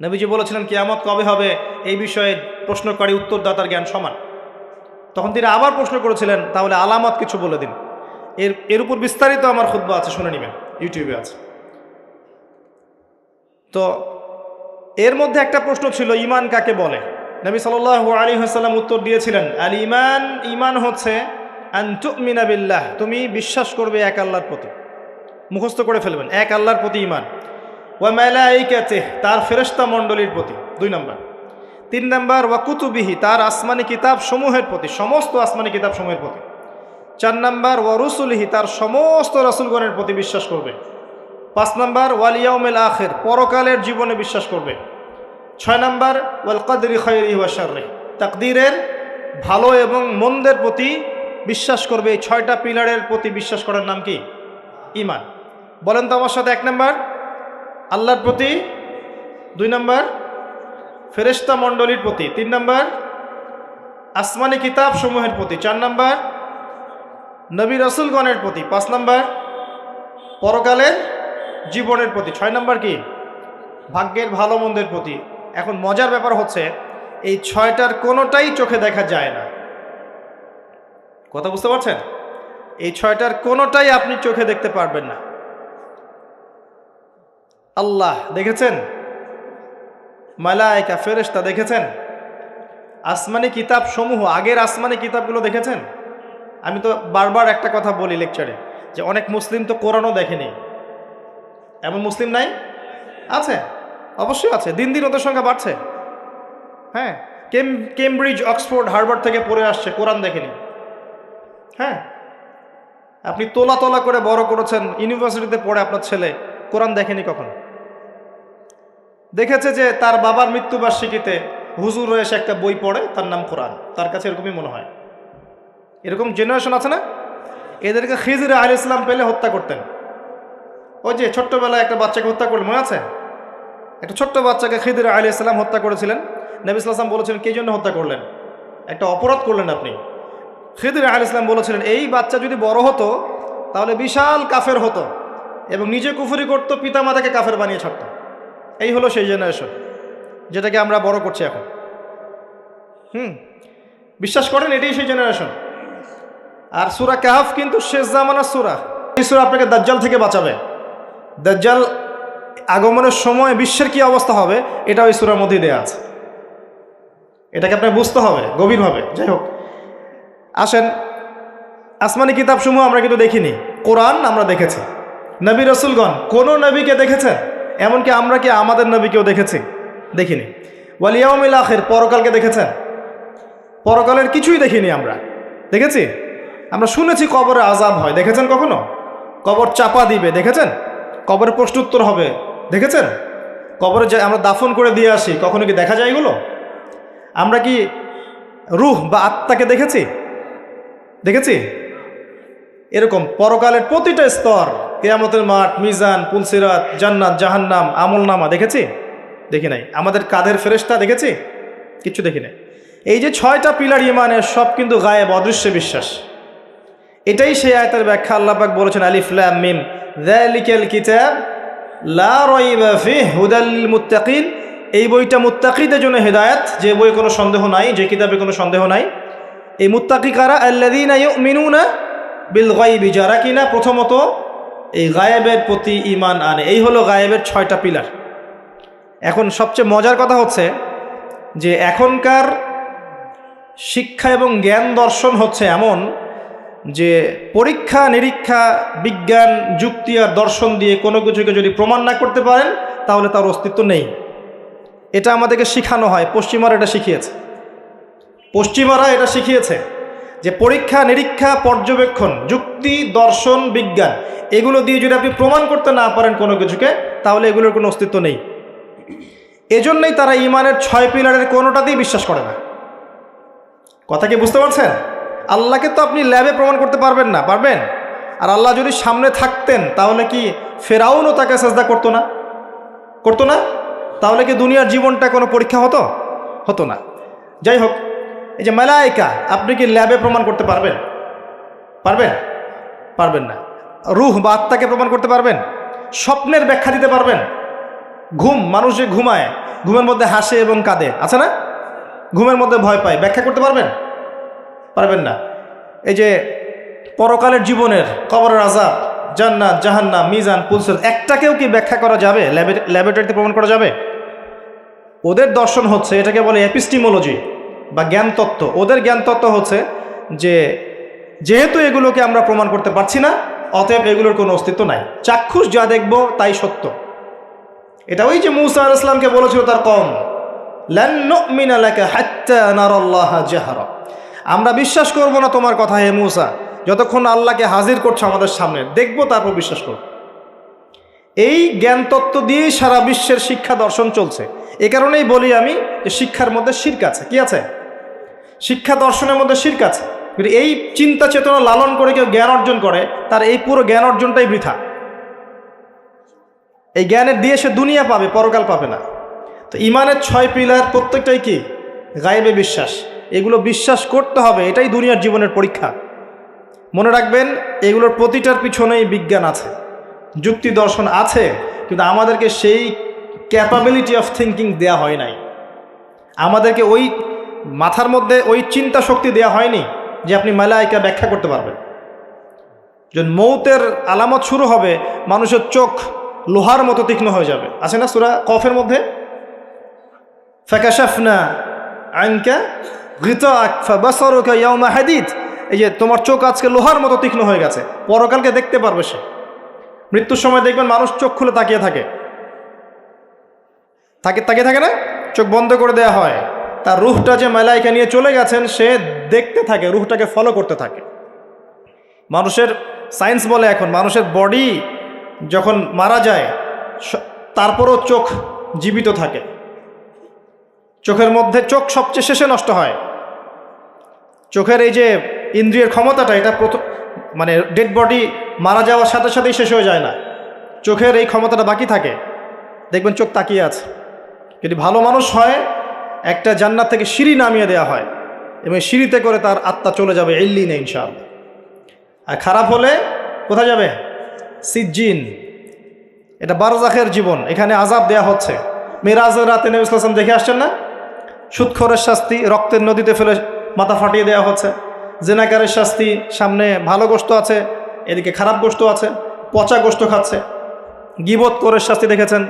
নবীজি বলেছিলেন কিয়ামত কবে হবে এই বিষয়ে প্রশ্নকারী উত্তরদাতার জ্ঞান সমান। তখন তিনি আবার প্রশ্ন করেছিলেন, তাহলে আলামত কিছু বলে দিন। এর উপর বিস্তারিত আমার খুতবা আছে, শুনে নেবেন, ইউটিউবে আছে। তো এর মধ্যে একটা প্রশ্ন ছিল ঈমান কাকে বলে। নবী সাল্লাল্লাহু আলাইহি ওয়াসাল্লাম উত্তর দিয়েছিলেন, আল ঈমান, ঈমান হচ্ছে আন তুমিনা বিল্লাহ, তুমি বিশ্বাস করবে এক আল্লাহর প্রতি, মুখস্থ করে ফেলবেন, এক আল্লাহর প্রতি ঈমান, ওয়া মালাইকাতিহি, তার ফেরেশতা মণ্ডলীর প্রতি 2 নম্বর, 3 নম্বর ওয়া কুতুবিহি, তার আসমানি কিতাব সমূহের প্রতি, সমস্ত আসমানি কিতাব সমূহের প্রতি, 4 নম্বর ওয়া রুসুলিহি, তার সমস্ত রাসূলগণের প্রতি বিশ্বাস করবে, 5 নম্বর ওয়াল ইয়াউমিল আখির, পরকালের জীবনে বিশ্বাস করবে, 6 নম্বর ওয়াল কদরি খায়রিহি ওয়া শাররিহি, তাকদীরের ভালো এবং মন্দের প্রতি বিশ্বাস করবে। এই 6টা পিলারের প্রতি বিশ্বাস করার নাম কি? ঈমান। বলেন তো আমার সাথে, 1 নম্বর আল্লাহর প্রতি, 2 নম্বর ফেরেশতা মণ্ডলীর প্রতি, 3 নম্বর আসমানি কিতাব সমূহের প্রতি, 4 নম্বর নবী রাসূলগণের প্রতি, 5 নম্বর পরকালের জীবনের প্রতি, 6 নম্বর কি? ভাগ্যের ভালো মন্দের প্রতি। এখন মজার ব্যাপার হচ্ছে এই 6টার কোনোটাই চোখে দেখা যায় না। কথা বুঝতে পারছেন? এই 6টার কোনোটাই আপনি চোখে দেখতে পারবেন না। আল্লাহ দেখেছেন, মালায়েকা ফেরেশতা দেখেছেন, আসমানি কিতাব সমূহ, আগের আসমানি কিতাবগুলো দেখেছেন। আমি তো বারবার একটা কথা বলি লেকচারে, যে অনেক মুসলিম তো কোরআনও দেখেনি। এমন মুসলিম নাই? আছে, অবশ্যই আছে, দিন দিন ওদের সংখ্যা বাড়ছে। হ্যাঁ, কেমব্রিজ, অক্সফোর্ড, হার্ভার্ড থেকে পড়ে আসছে, কোরআন দেখেনি। হ্যাঁ, আপনি তোলা তোলা করে বড় করেছেন, ইউনিভার্সিটিতে পড়ে আপনার ছেলে কোরআন দেখেনি কখনো। দেখেছে যে তার বাবার মৃত্যুবার্ষিকীতে হুজুর এসে একটা বই পড়ে, তার নাম কোরআন, তার কাছে এরকমই মনে হয়। এরকম জেনারেশন আছে না? এদেরকে খিজির আলাইহিস সালাম পেলে হত্যা করতেন। ওই যে ছোট্টবেলায় একটা বাচ্চাকে হত্যা করলেন, মনে আছে? একটা ছোট্ট বাচ্চাকে খিজির আলাইহিস সালাম হত্যা করেছিলেন। নবী সাল্লাল্লাহু আলাইহি ওয়াসাল্লাম বলেছিলেন, কে জন্য হত্যা করলেন? একটা অপরাধ করলেন আপনি। খিজির আলাইহিস সালাম বলেছিলেন, এই বাচ্চা যদি বড় হতো তাহলে বিশাল কাফের হতো এবং নিজে কুফরি করতো, পিতামাতাকে কাফের বানিয়ে ছাড়তো। এই হলো সেই জেনারেশন যেটাকে আমরা বড় করছি এখন। বিশ্বাস করেন এটাই সেই জেনারেশন। আর সূরা কাহফ কিন্তু শেষ জামানার সূরা। এই সূরা আপনাকে দাজ্জাল থেকে বাঁচাবে। দাজ্জাল আগমনের সময় বিশ্বের কি অবস্থা হবে এটা ওই সূরার মধ্যেই দেয়া আছে। এটাকে আপনাকে বুঝতে হবে গভীরভাবে। যাই হোক, আসেন, আসমানি কিতাব সমূহ আমরা কিন্তু দেখিনি, কোরআন আমরা দেখেছি। নবী রাসূলগণ কোন নবীকে দেখেছেন? এমনকি আমরা কি আমাদের নবীকেও দেখেছি? দেখিনি। ওয়াল ইয়াউমিল আখির, পরকালকে দেখেছেন? পরকালের কিছুই দেখিনি আমরা। দেখেছি? আমরা শুনেছি কবরে আযাব হয়, দেখেছেন কখনো? কবর চাপা দিবে, দেখেছেন? কবরে প্রশ্নোত্তর হবে, দেখেছেন? কবরে যে আমরা দাফন করে দিয়ে আসি, কখনো কি দেখা যায় এগুলো? আমরা কি রূহ বা আত্মাকে দেখেছি? দেখেছি? এরকম পরকালের প্রতিটা স্তর, কিয়ামতের মাঠ, মিজান, পুলসিরাত, জান্নাত, জাহান্নাম, আমলনামা দেখেছি? দেখি নাই। আমাদের কাঁধের ফেরেশতা দেখেছি? কিচ্ছু দেখি নাই। এই যে 6টা পিলার ঈমানের, সব কিন্তু গায়েব, অদৃশ্য বিশ্বাস। এটাই সেই আয়াতের ব্যাখ্যা। আল্লাহ পাক বলেছেন, আলিফ লাম মিম যালিকাল কিতাব লা রাইবা ফিহি হুদাল লিল মুত্তাকিন, এই বইটা মুত্তাকিদের জন্য হেদায়েত, যে বইয়ে কোনো সন্দেহ নাই, যে কিতাবে কোনো সন্দেহ নাই। এই মুত্তাকি কারা? আল্লাযীনা ইউমিনুনা বিল গায়বি, যারা কিনা প্রথমত এই গায়েবের প্রতি ঈমান আনে। এই হলো গায়েবের 6টা পিলার। এখন সবচেয়ে মজার কথা হচ্ছে যে এখনকার শিক্ষা এবং জ্ঞান দর্শন হচ্ছে এমন যে পরীক্ষা নিরীক্ষা, বিজ্ঞান, যুক্তি আর দর্শন দিয়ে কোনো কিছুকে যদি প্রমাণ না করতে পারেন তাহলে তার অস্তিত্ব নেই। এটা আমাদেরকে শেখানো হয়, পশ্চিমারা এটা শিখিয়েছে। পশ্চিমারা এটা শিখিয়েছে যে পরীক্ষা নিরীক্ষা, পর্যবেক্ষণ, যুক্তি, দর্শন, বিজ্ঞান, এগুলো দিয়ে যদি আপনি প্রমাণ করতে না পারেন কোনো কিছুকে, তাহলে এগুলোর কোনো অস্তিত্ব নেই। এজন্যই তারা ঈমানের 6 পিলারের কোনোটাতেই বিশ্বাস করে না। কথা কি বুঝতে পারছেন? আল্লাহকে তো আপনি ল্যাবে প্রমাণ করতে পারবেন না, পারবেন? আর আল্লাহ যদি সামনে থাকতেন তাহলে কি ফেরাউনও তাকে সেজদা করতো না? করতো না? তাহলে কি দুনিয়ার জীবনটা কোনো পরীক্ষা হতো? হতো না। যাই হোক, এই যে মালায়েকা, আপনি কি ল্যাবে প্রমাণ করতে পারবেন? পারবেন? পারবেন না। রূহ বা আত্মাকে প্রমাণ করতে পারবেন? স্বপ্নের ব্যাখ্যা দিতে পারবেন? ঘুম, মানুষ যে ঘুমায়, ঘুমের মধ্যে হাসে এবং কাঁদে, আছে না? ঘুমের মধ্যে ভয় পায়, ব্যাখ্যা করতে পারবেন? পারবেন না। এই যে পরকালের জীবনের, কবরের আযাব, জান্নাত, জাহান্নাম, মিজান, পুলসিরাত, একটাকেও কি ব্যাখ্যা করা যাবে? ল্যাবরেটরিতে প্রমাণ করা যাবে? ওদের দর্শন হচ্ছে, এটাকে বলে এপিস্টিমোলজি বা জ্ঞান তত্ত্ব। ওদের জ্ঞান তত্ত্ব হচ্ছে যে যেহেতু এগুলোকে আমরা প্রমাণ করতে পারছি না, অতএব এগুলোর কোনো অস্তিত্ব নাই, চাক্ষুষ যা দেখব তাই সত্য। এটা ওই যে মূসা আলাইহিস সালামকে বলেছিল তার কওম, লান নুমিনা লাকা হাত্তা নারাল্লাহা জাহরা, আমরা বিশ্বাস করব না তোমার কথা হে মূসা, যতক্ষণ আল্লাহকে হাজির করছো আমাদের সামনে, দেখব তারপর বিশ্বাস করব। এই জ্ঞান তত্ত্ব দিয়েই সারা বিশ্বের শিক্ষা দর্শন চলছে। এ কারণেই বলি আমি যে শিক্ষার মধ্যে শিরক আছে। কি আছে? শিক্ষা দর্শনের মধ্যে শিরক আছে। কিন্তু এই চিন্তা চেতনা লালন করে কেউ জ্ঞান অর্জন করে, তার এই পুরো জ্ঞান অর্জনটাই বৃথা। এই জ্ঞানের দিয়ে সে দুনিয়া পাবে, পরকাল পাবে না। তো ইমানের 6 পিলার প্রত্যেকটাই কি? গায়েবে বিশ্বাস। এগুলো বিশ্বাস করতে হবে, এটাই দুনিয়ার জীবনের পরীক্ষা। মনে রাখবেন, এগুলোর প্রতিটার পিছনেই বিজ্ঞান আছে, যুক্তি দর্শন আছে, কিন্তু আমাদেরকে সেই ক্যাপাবিলিটি অফ থিঙ্কিং দেয়া হয় নাই। আমাদেরকে ওই মাথার মধ্যে ওই চিন্তা শক্তি দেয়া হয়নি যে আপনি মালায়েকা ব্যাখ্যা করতে পারবেন। যখন মৌতের আলামত শুরু হবে, মানুষের চোখ লোহার মতো তীক্ষ্ণ হয়ে যাবে। আছে না সূরা কফের মধ্যে, ফাকাশাফনা আনকা গিতাআক ফাবাসারুকা ইয়াওমা হাদিদ, এই যে তোমার চোখ আজকে লোহার মতো তীক্ষ্ণ হয়ে গেছে, পরকালকে দেখতে পারবে সে। মৃত্যুর সময় দেখবেন মানুষ চোখ খুলে তাকিয়ে থাকে না, চোখ বন্ধ করে দেয়া হয়। তার রুহটা যে মালায়েকা নিয়ে চলে গেছেন সে দেখতে থাকে, রুহটাকে ফলো করতে থাকে। মানুষের সায়েন্স বলে এখন মানুষের বডি যখন মারা যায় তারপরও চোখ জীবিত থাকে। চোখের মধ্যে চোখ সবচেয়ে শেষে নষ্ট হয়। চোখের এই যে ইন্দ্রিয়ের ক্ষমতাটা, এটা প্রথম মানে ডেড বডি মারা যাওয়ার সাথে সাথেই শেষ হয়ে যায় না, চোখের এই ক্ষমতাটা বাকি থাকে। দেখবেন চোখ তাকিয়ে আছে। যদি ভালো মানুষ হয়, একটা জান্নাত থেকে সিঁড়ি নামিয়ে দেওয়া হয় এবং সিঁড়িতে করে তার আত্মা চলে যাবে ইল্লিনে ইনশাআল্লাহ। আর খারাপ হলে কোথায় যাবে? সিজ্জিন। এটা বারজাখের জীবন, এখানে আযাব দেয়া হচ্ছে। মেরাজের রাতে নবী সাল্লাল্লাহু আলাইহি ওয়াসাল্লাম দেখে আসছেন না? সুদখোরের শাস্তি রক্তের নদীতে ফেলে মাথা ফাটিয়ে দেওয়া হচ্ছে। জেনাকারের শাস্তি, সামনে ভালো গোশত আছে, এদিকে খারাপ গোশত আছে, পচা গোশত খাচ্ছে। গীবত করে শাস্তি দেখেছেন,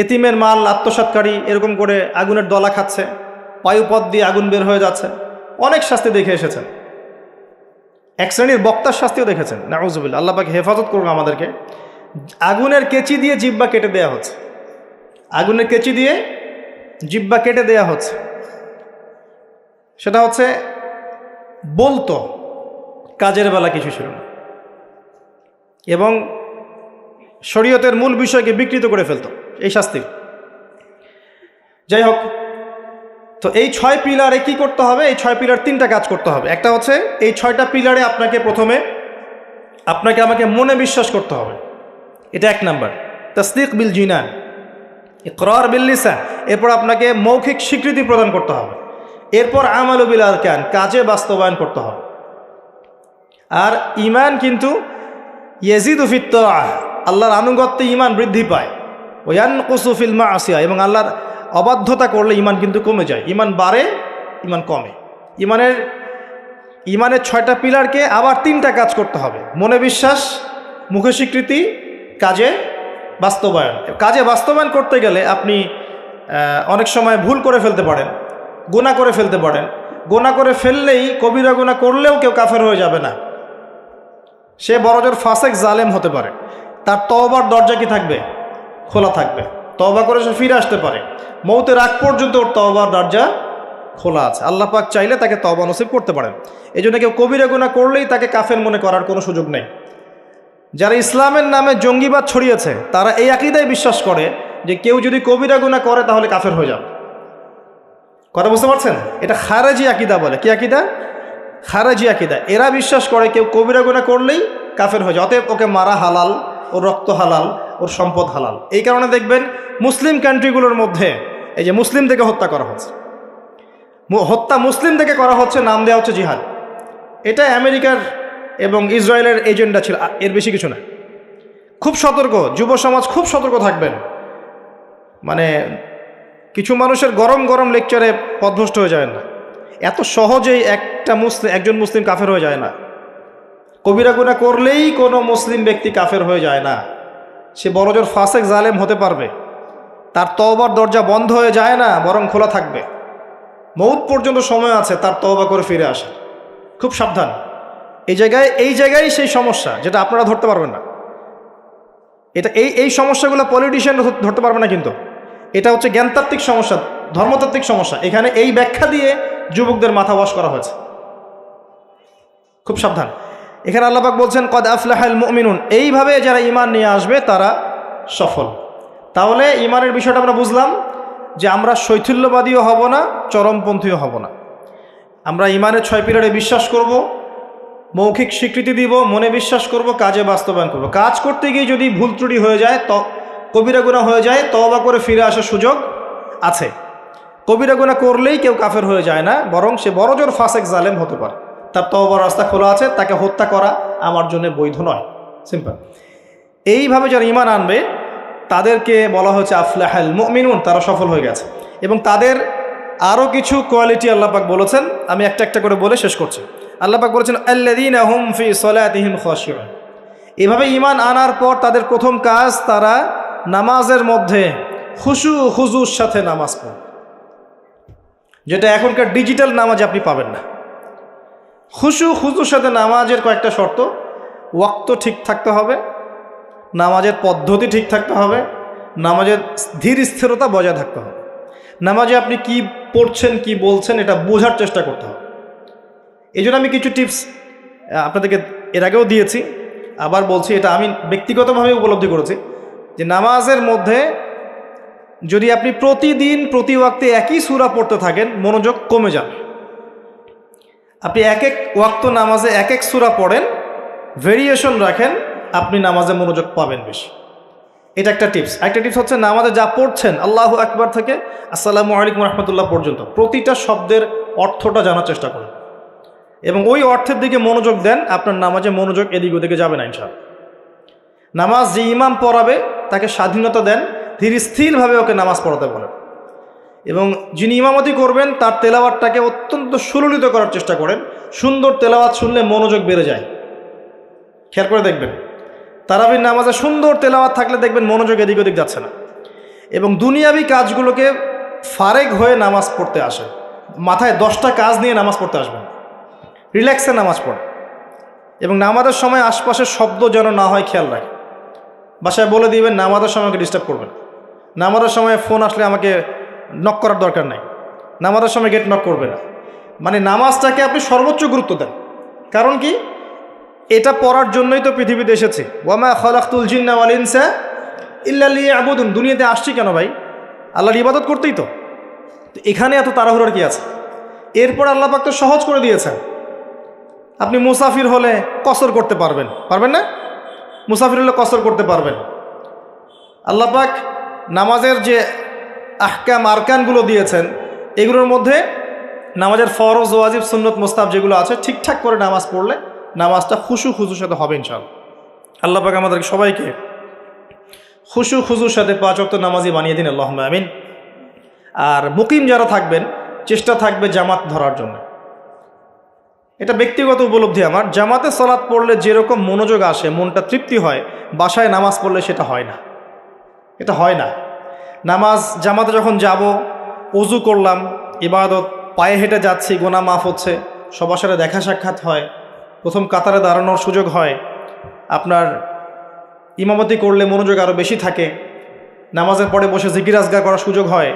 এতিমের মাল আত্মসাৎকারী এরকম করে আগুনের দলা খাচ্ছে, বায়ুপথ দিয়ে আগুন বের হয়ে যাচ্ছে। অনেক শাস্তি দেখে এসেছেন। এক শ্রেণীর বক্তার শাস্তিও দেখেছেন, নাউজুবিল্লাহ। আল্লাহ পাক হেফাজত করুন আমাদেরকে। আগুনের কেচি দিয়ে জিহ্বা কেটে দেয়া হচ্ছে, আগুনের কেচি দিয়ে জিহ্বা কেটে দেয়া হচ্ছে। সেটা হচ্ছে বলতো, কাজের বেলা কিছু ছিল না, এবং শরীয়তের মূল বিষয়কে বিকৃত করে ফেলতো এই শাস্তি। যাই হোক, তো এই 6 পিলারে কি করতে হবে? এই 6 পিলার 3টা কাজ করতে হবে। একটা হচ্ছে এই 6টা পিলারে আপনাকে প্রথমে আমাকে মনে বিশ্বাস করতে হবে, এটা 1 নাম্বার। তাসদিক বিল জিনান, ইকরার বিল লিসান। এরপর আপনাকে মৌখিক স্বীকৃতি প্রদান করতে হবে। এরপর আমালু বিল আরকান, কাজে বাস্তবায়ন করতে হবে। আর ঈমান কিন্তু ইয়াজিদু ফিত তাআহ, আল্লাহর আনুগত্যে ঈমান বৃদ্ধি পায়। ওয়া ইয়ানকুসু ফিল মাআসিয়া, এবং আল্লাহর অবাধ্যতা করলে ঈমান কিন্তু কমে যায়। ঈমান বাড়ে, ঈমান কমে। ঈমানের 6টা পিলারকে আবার 3টা কাজ করতে হবে: মনে বিশ্বাস, মুখে স্বীকৃতি, কাজে বাস্তবায়ন। কাজে বাস্তবায়ন করতে গেলে আপনি অনেক সময় ভুল করে ফেলতে পারেন, গুনাহ করে ফেলতে পারেন। গুনাহ করে ফেললেই, কবিরা গুনাহ করলেও কেউ কাফের হয়ে যাবে না, সে বড়জোর ফাসেক জালেম হতে পারে। তার তওবার দরজা কি থাকবে? খোলা থাকবে। তওবা করে সে ফিরে আসতে পারে। মৌতের আগ পর্যন্ত ওর তওবার দরজা খোলা আছে। আল্লাহ পাক চাইলে তাকে তওবা নসিব করতে পারেন। এই জন্য কেউ কবিরা গুনাহ করলেই তাকে কাফের মনে করার কোনো সুযোগ নেই। যারা ইসলামের নামে জঙ্গিবাদ ছড়িয়েছে তারা এই আকীদায় বিশ্বাস করে যে কেউ যদি কবিরা গুনাহ করে তাহলে কাফের হয়ে যাবে। কথা বুঝতে পারছেন? এটা খারেজি আকীদা বলে। কি আকীদা? খারেজি আকীদা। এরা বিশ্বাস করে কেউ কবিরা গুনাহ করলেই কাফের হয়ে যায়, অতএব ওকে মারা হালাল, ওর রক্ত হালাল, ওর সম্পদ হালাল। এই কারণে দেখবেন মুসলিম কান্ট্রিগুলোর মধ্যে এই যে মুসলিম থেকে হত্যা করা হচ্ছে, হত্যা মুসলিম থেকে করা হচ্ছে, নাম দেওয়া হচ্ছে জিহাদ। এটা আমেরিকার এবং ইসরায়েলের এজেন্ডা ছিল, এর বেশি কিছু না। খুব সতর্ক, যুব সমাজ খুব সতর্ক থাকবেন। মানে কিছু মানুষের গরম গরম লেকচারে পথভ্রষ্ট হয়ে যায় না। এত সহজেই একজন মুসলিম কাফের হয়ে যায় না। কবিরা গুনাহ করলেই কোনো মুসলিম ব্যক্তি কাফের হয়ে যায় না। সে বড়জোর ফাসেক জালেম হতে পারবে, তার তওবার দরজা বন্ধ হয়ে যায় না, বরং খোলা থাকবে। মৌত পর্যন্ত সময় আছে তার তওবা করে ফিরে আসে। খুব সাবধান। এই জায়গায় সেই সমস্যা যেটা আপনারা ধরতে পারবেন না। এটা এই সমস্যাগুলো পলিটিশিয়ান ধরতে পারবে না, কিন্তু এটা হচ্ছে জ্ঞানতাত্ত্বিক সমস্যা, ধর্মতাত্ত্বিক সমস্যা। এখানে এই ব্যাখ্যা দিয়ে যুবকদের মাথা ওয়াশ করা হয়েছে। খুব সাবধান। এখানে আল্লাহ পাক বলছেন কদ আফলাহাল মুমিনুন, এইভাবে যারা ঈমান নিয়ে আসবে তারা সফল। তাহলে ঈমানের বিষয়টা আমরা বুঝলাম যে আমরা শৈথিল্যবাদীও হব না, চরমপন্থীও হব না। আমরা ঈমানের 6 পিলারে বিশ্বাস করব, মৌখিক স্বীকৃতি দিব, মনে বিশ্বাস করব, কাজে বাস্তবায়ন করব। কাজ করতে গিয়ে যদি ভুল ত্রুটি হয়ে যায়, কবিরা গুনাহ হয়ে যায়, তওবা করে ফিরে আসার সুযোগ আছে। কবিরা গুনাহ করলেই কেউ কাফের হয়ে যায় না, বরং সে বড়জোর ফাসেক জালেম হতে পারে। তার তওবার রাস্তা খোলা আছে, তাকে হত্যা করা আমার জন্য বৈধ নয়। সিম্পল। এইভাবে যারা ঈমান আনবে তাদেরকে বলা হচ্ছে আফলাহাল মুমিনুন, তারা সফল হয়ে গেছে। এবং তাদের আরও কিছু কোয়ালিটি আল্লাহ পাক বলেছেন, আমি একটা একটা করে বলে শেষ করছি। আল্লাহ পাক বলেছেন আল্লাযীনা হুম ফি সলাতিহিম খাশিউন। এভাবে ঈমান আনার পর তাদের প্রথম কাজ, তারা নামাজের মধ্যে খুশু খুজুর সাথে নামাজ পড়ে, যেটা এখনকার ডিজিটাল নামাজে আপনি পাবেন না। খুশু খুজুর সাথে নামাজের কয়েকটা শর্ত: ওয়াক্ত ঠিক থাকতে হবে, নামাজের পদ্ধতি ঠিক থাকতে হবে, নামাজের ধীর স্থিরতা বজায় থাকতে হবে, নামাজে আপনি কি পড়ছেন কি বলছেন এটা বোঝার চেষ্টা করতে হবে। এই জন্য আমি কিছু টিপস আপনাদেরকে এর আগেও দিয়েছি, আবার বলছি, এটা আমি ব্যক্তিগতভাবে উপলব্ধি করেছি যে নামাজের মধ্যে যদি আপনি প্রতিদিন প্রতি ওয়াক্তে একই সূরা পড়তে থাকেন, মনোযোগ কমে যাবে। আপনি এক এক ওয়াক্ত নামাজে এক এক সূরা পড়েন, ভেরিয়েশন রাখেন, আপনি নামাজে মনোযোগ পাবেন বেশি। এটা একটা টিপস। একটা টিপস হচ্ছে নামাজে যা পড়ছেন আল্লাহু আকবার থেকে আসসালামু আলাইকুম রাহমাতুল্লাহ পর্যন্ত প্রতিটা শব্দের অর্থটা জানার চেষ্টা করুন এবং ওই অর্থের দিকে মনোযোগ দেন। আপনার নামাজে মনোযোগ এদিক ওদিকে যাবে না ইনশাআল্লাহ। নামাজ যে ইমাম পড়াবে তাকে স্বাধীনতা দেন, ধীর স্থিরভাবে ওকে নামাজ পড়াতে বলেন এবং যিনি ইমামতি করবেন তার তেলাওয়াতটাকে অত্যন্ত সুললিত করার চেষ্টা করেন। সুন্দর তেলাওয়াত শুনলে মনোযোগ বেড়ে যায়। খেয়াল করে দেখবেন, তারাবির নামাজে সুন্দর তেলাওয়াত থাকলে দেখবেন মনোযোগ এদিক ওদিক যাচ্ছে না এবং দুনিয়াবি কাজগুলোকে ফারেক হয়ে নামাজ পড়তে আসে। মাথায় 10টা কাজ নিয়ে নামাজ পড়তে আসবেন, রিল্যাক্সে নামাজ পড়ে এবং নামাজের সময় আশপাশের শব্দ যেন না হয় খেয়াল রাখে। বাসায় বলে দিবেন নামাজের সময় আমাকে ডিস্টার্ব করবেন। নামাজের সময় ফোন আসলে আমাকে নক করার দরকার নাই, নামাজের সময় গেট নক করবে না। মানে নামাজটাকে আপনি সর্বোচ্চ গুরুত্ব দেন। কারণ কি, এটা পড়ার জন্যই তো পৃথিবীতে এসেছি। ওয়ামা খালাকতুল জিন্না ওয়াল ইনসা ইল্লা লিয়াবুদুন। দুনিয়াতে আসছি কেন ভাই? আল্লাহর ইবাদত করতেই তো। এখানে এত তাড়াহুড়োর কি আছে? এরপর আল্লাহ পাক তো সহজ করে দিয়েছেন। আপনি মুসাফির হলে কসর করতে পারবেন, পারবেন না? মুসাফির হলে কসর করতে পারবেন। আল্লাহ পাক নামাজের যে আহকাম আরকানগুলো দিয়েছেন, এগুলোর মধ্যে নামাজের ফরজ ওয়াজিব সুন্নত মুস্তাহাব যেগুলো আছে, ঠিকঠাক করে নামাজ পড়লে নামাজটা খুশু খুজুর সাথে হবে ইনশাআল্লাহ। আল্লাহ পাক আমাদের সবাইকে খুশু খুজুর সাথে 5 ওয়াক্ত নামাজি বানিয়ে দিন, আল্লাহুম্মা আমিন। আর মুকিম যারা থাকবেন, চেষ্টা থাকবে জামাত ধরার জন্য। এটা ব্যক্তিগত উপলব্ধি আমার। জামাতে সালাত পড়লে যেরকম মনোযোগ আসে, মনটা তৃপ্তি হয়, বাসায় নামাজ পড়লে সেটা হয় না। এটা হয় না। নামাজ জামাতে যখন যাব, ওযু করলাম, ইবাদত, পায়ে হেঁটে যাচ্ছি, গুনাহ মাফ হচ্ছে, সবার সাথে দেখা সাক্ষাৎ হয়, প্রথম কাতারে দাঁড়ানোর সুযোগ হয়, আপনার ইমামতি করলে মনোযোগ আরও বেশি থাকে, নামাজের পরে বসে জিকির আজগার করার সুযোগ হয়,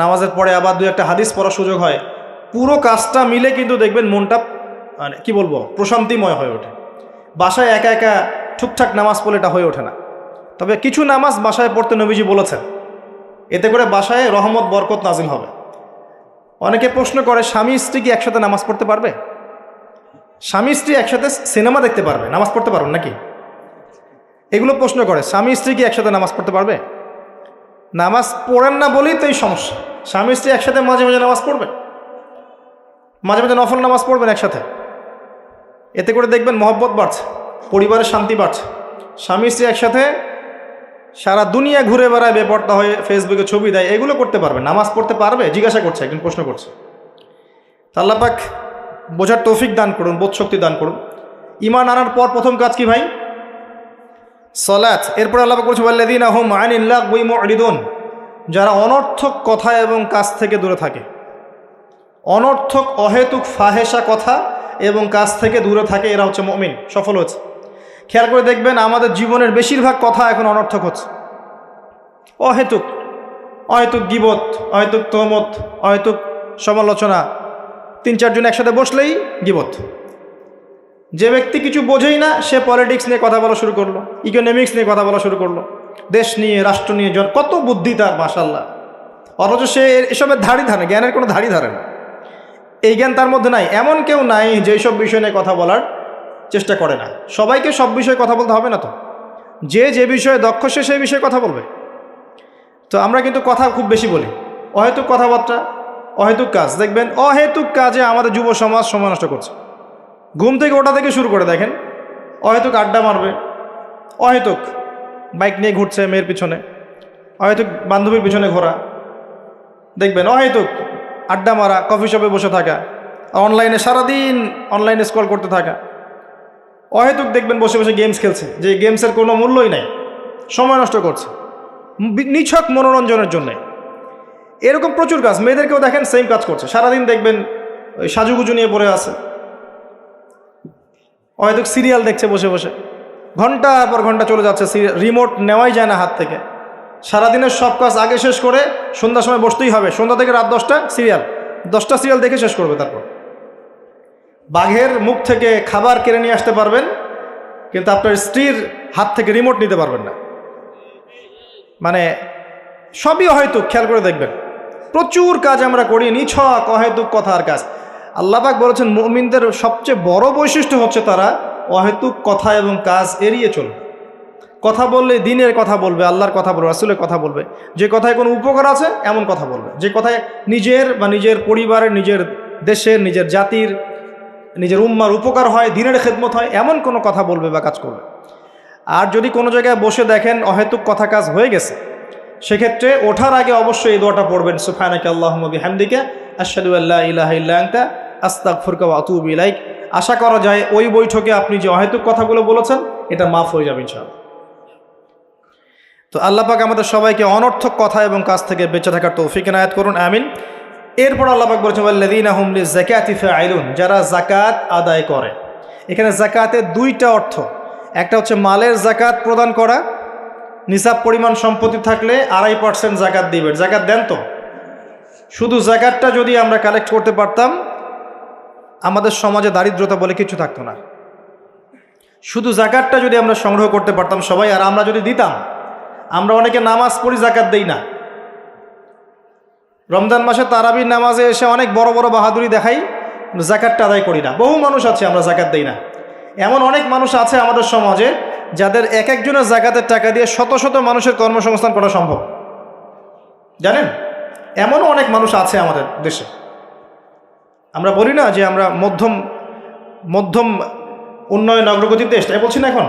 নামাজের পরে আবার 2-1টা হাদিস পড়ার সুযোগ হয়। পুরো কাজটা মিলে কিন্তু দেখবেন মনটা মানে কি বলবো, প্রশান্তিময় হয়ে ওঠে। বাসায় একা একা ঠিকঠাক নামাজ পড়লে এটা হয়ে ওঠে না। তবে কিছু নামাজ বাসায় পড়তে নবীজি বলেছেন, এতে করে বাসায় রহমত বরকত নাজিল হবে। অনেকে প্রশ্ন করে, স্বামী স্ত্রী কি একসাথে নামাজ পড়তে পারবে? স্বামী স্ত্রী একসাথে সিনেমা দেখতে পারবে, নামাজ পড়তে পারবেন নাকি? এগুলো প্রশ্ন করে। স্বামী স্ত্রী কি একসাথে নামাজ পড়তে পারবে? নামাজ পড়েন না বলেই তো এই সমস্যা। স্বামী স্ত্রী একসাথে মাঝে মাঝে নামাজ পড়বে, মাঝে মাঝে নফল নামাজ পড়বেন একসাথে। এতে করে দেখবেন মহব্বত বাড়ছে, পরিবারের শান্তি বাড়ছে। স্বামী স্ত্রী একসাথে সারা দুনিয়া ঘুরে বেড়ায়, বেপর্দা হয়ে ফেসবুকে ছবি দেয়, এগুলো করতে পারবে, নামাজ পড়তে পারবে? জিজ্ঞাসা করছে, একজন প্রশ্ন করছে। আল্লাহ পাক বোঝার তৌফিক দান করুন, বোধশক্তি দান করুন। ঈমান আনার পর প্রথম কাজ কি ভাই? সালাত। এরপর আল্লাহ পাক বলছে ওয়াল্লাযীনা হুম আনিল লাগওয়ি মু'রিদুন। যারা অনর্থক কথা এবং কাজ থেকে দূরে থাকে, অনর্থক অহেতুক ফাহেসা কথা এবং কাজ থেকে দূরে থাকে, এরা হচ্ছে মুমিন, সফল হচ্ছে। খেয়াল করে দেখবেন আমাদের জীবনের বেশিরভাগ কথা এখন অনর্থক হচ্ছে, অহেতুক, অহেতুক গীবত, অহেতুক তহমত, অহেতুক সমালোচনা। 3-4 জন একসাথে বসলেই গীবত। যে ব্যক্তি কিছু বোঝেই না সে পলিটিক্স নিয়ে কথা বলা শুরু করলো, ইকোনমিক্স নিয়ে কথা বলা শুরু করলো, দেশ নিয়ে, রাষ্ট্র নিয়ে, কত বুদ্ধি তার মাশাআল্লাহ, অথচ সে এসবের ধারই ধারে, জ্ঞানের কোনো ধারই ধারে না। এই জ্ঞান তার মধ্যে নাই। এমন কেউ নাই যে সব বিষয় নিয়ে কথা বলার চেষ্টা করে না। সবাইকে সব বিষয়ে কথা বলতে হবে না তো, যে বিষয়ে দক্ষ সে সেই বিষয়ে কথা বলবে। তো আমরা কিন্তু কথা খুব বেশি বলি, অহেতুক কথাবার্তা, অহেতুক কাজ। দেখবেন অহেতুক কাজে আমাদের যুব সমাজ সময় নষ্ট করছে। ঘুম থেকে ওটা থেকে শুরু করে দেখেন, অহেতুক আড্ডা মারবে, অহেতুক বাইক নিয়ে ঘুরছে মেয়ের পিছনে, অহেতুক বান্ধবীর পিছনে ঘোরা, দেখবেন অহেতুক আড্ডা মারা, কফি শপে বসে থাকা, অনলাইনে সারাদিন অনলাইনে স্ক্রল করতে থাকা, অহেতুক দেখবেন বসে বসে গেমস খেলছে, যে গেমসের কোনো মূল্যই নাই, সময় নষ্ট করছে নিছক মনোরঞ্জনের জন্যে। এরকম প্রচুর কাজ। মেয়েদেরকেও দেখেন সেম কাজ করছে, সারাদিন দেখবেন ওই সাজুগুজু নিয়ে পড়ে আছে, অহেতুক সিরিয়াল দেখছে বসে বসে, ঘন্টার পর ঘন্টা চলে যাচ্ছে, রিমোট নেওয়াই যায় না হাত থেকে। সারাদিনের সব কাজ আগে শেষ করে সন্ধ্যার সময় বসতেই হবে, সন্ধ্যা থেকে রাত 10টা সিরিয়াল, 10টা সিরিয়াল দেখে শেষ করবে। তারপর বাঘের মুখ থেকে খাবার কেড়ে নিয়ে আসতে পারবেন, কিন্তু আপনার স্ত্রীর হাত থেকে রিমোট নিতে পারবেন না। মানে সবই অহেতুক। খেয়াল করে দেখবেন প্রচুর কাজ আমরা করি, নিছক অহেতুক কথার কাজ। আল্লাহ পাক বলেছেন মুমিনদের সবচেয়ে বড় বৈশিষ্ট্য হচ্ছে তারা অহেতুক কথা এবং কাজ এড়িয়ে চলবে। কথা বললে দিনের কথা বলবে, আল্লাহর কথা বলবে, রাসূলের কথা বলবে। যে কথায় কোনো উপকার আছে এমন কথা বলবে, যে কথায় নিজের বা নিজের পরিবারের, নিজের দেশের, নিজের জাতির, নিজের উম্মার উপকার হয়, দিনের খেদমত হয়, এমন কোনো কথা বলবে বা কাজ করবে। আর যদি কোনো জায়গায় বসে দেখেন অহেতুক কথা কাজ হয়ে গেছে, সেক্ষেত্রে ওঠার আগে অবশ্যই এই দোয়াটা পড়বেন, সুবহানাকা আল্লাহুম্মা বিহামদিকা আশহাদু আল্লা ইলাহা ইল্লা আনতা আস্তাগফিরুকা ওয়া আতুবু ইলাইক। আশা করা যায় ওই বৈঠকে আপনি যে অহেতুক কথাগুলো বলেছেন এটা মাফ হয়ে যাবে ইনশাআল্লাহ। তো আল্লাহ পাক আমাদের সবাইকে অনর্থক কথা এবং কাজ থেকে বেঁচে থাকার তৌফিক এনায়েত করুন, আমিন। এরপর আল্লাহ পাক বলেছেন ওয়াল্লাযীনা হুম লিযাকাতি ফাঈলুন, যারা যাকাত আদায় করে। এখানে যাকাতের 2টা অর্থ। একটা হচ্ছে মালের যাকাত প্রদান করা, নিসাব পরিমাণ সম্পত্তি থাকলে 2.5% যাকাত দিবেন। যাকাত দেন তো? শুধু যাকাতটা যদি আমরা কালেক্ট করতে পারতাম, আমাদের সমাজে দারিদ্রতা বলে কিছু থাকতো না। শুধু যাকাতটা যদি আমরা সংগ্রহ করতে পারতাম সবাই, আর আমরা যদি দিতাম। আমরা অনেকে নামাজ পড়ি, যাকাত দেই না। রমজান মাসে তারাবির নামাজে এসে অনেক বড় বড় বাহাদুরি দেখাই, যাকাতটা আদায় করি না। বহু মানুষ আছে আমরা যাকাত দেই না। এমন অনেক মানুষ আছে আমাদের সমাজে যাদের এক একজনের যাকাতের টাকা দিয়ে শত শত মানুষের কর্মসংস্থান করা সম্ভব, জানেন? এমনও অনেক মানুষ আছে আমাদের দেশে। আমরা বলি না যে আমরা মধ্যম উন্নয়ন অগ্রগতির দেশ, তাই বলছি না এখন,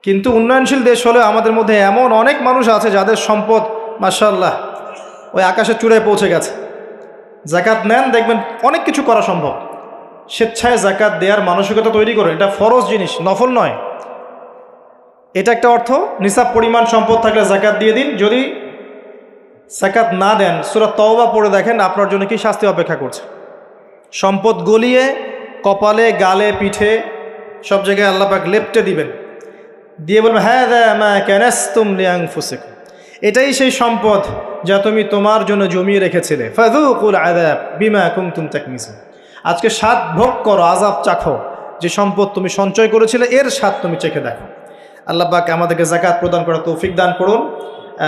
কিন্তু উন্নয়নশীল দেশ হলে আমাদের মধ্যে এমন অনেক মানুষ আছে যাদের সম্পদ মাশাআল্লাহ ওই আকাশের চূড়ায় পৌঁছে গেছে। যাকাত নেন, দেখবেন অনেক কিছু করা সম্ভব। স্বেচ্ছায় যাকাত দেওয়ার মানসিকতা তৈরি করে, এটা ফরজ জিনিস, নফল নয়। এটা একটা অর্থ। নিসাব পরিমাণ সম্পদ থাকলে যাকাত দিয়ে দিন। যদি যাকাত না দেন, সূরা তাওবা পড়ে দেখেন আপনার জন্য কি শাস্তি অপেক্ষা করছে। সম্পদ গলিয়ে কপালে, গালে, পিঠে সব জায়গায় আল্লাহ পাক লেপটে দিবেন, দিয়ে বলবেন হাযা মা কানাসতুম লিআনফুসিকুম, এটাই সেই সম্পদ যা তুমি তোমার জন্য জমিয়ে রেখেছিলে। ফাযুকুল আযাব বিমা কুনতুম তাকনিসুন, আজকে স্বাদ ভোগ করো, আযাব চাখো, যে সম্পদ তুমি সঞ্চয় করেছিলে এর স্বাদ তুমি চেখে দেখো। আল্লাহ পাক আমাদেরকে যাকাত প্রদান করার তৌফিক দান করুন,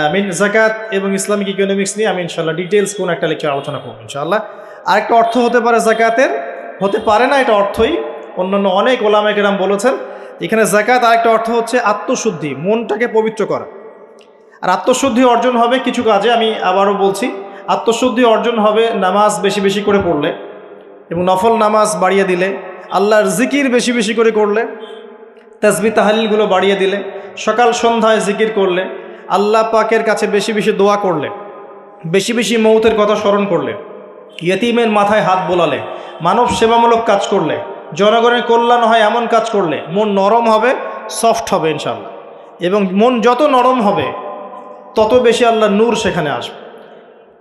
আমিন। যাকাত এবং ইসলামিক ইকোনমিক্স নিয়ে আমি ইনশাআল্লাহ ডিটেলস কোন একটা লেকচার আলোচনা করব ইনশাআল্লাহ। আরেকটা অর্থ হতে পারে যাকাতের, হতে পারে না এটা অর্থই অন্যান্য অনেক ওলামায়ে কেরাম বলেছেন। এখানে যাকাত আরেকটা অর্থ হচ্ছে আত্মশুদ্ধি, মনটাকে পবিত্র করা। আর আত্মশুদ্ধি অর্জন হবে কিছু কাজে। আমি আবারও বলছি, আত্মশুদ্ধি অর্জন হবে নামাজ বেশি বেশি করে পড়লে এবং নফল নামাজ বাড়িয়ে দিলে, আল্লাহর জিকির বেশি বেশি করে করলে, তাসবিহ তাহলিলগুলো বাড়িয়ে দিলে, সকাল সন্ধ্যায় জিকির করলে, আল্লাহ পাকের কাছে বেশি বেশি দোয়া করলে, বেশি বেশি মৌতের কথা স্মরণ করলে, ইয়েতিমের মাথায় হাত বোলালে, মানব সেবামূলক কাজ করলে, জনগণের কল্যাণ হয় এমন কাজ করলে মন নরম হবে, সফট হবে ইনশাআল্লাহ। এবং মন যত নরম হবে তত বেশি আল্লাহর নূর সেখানে আসবে।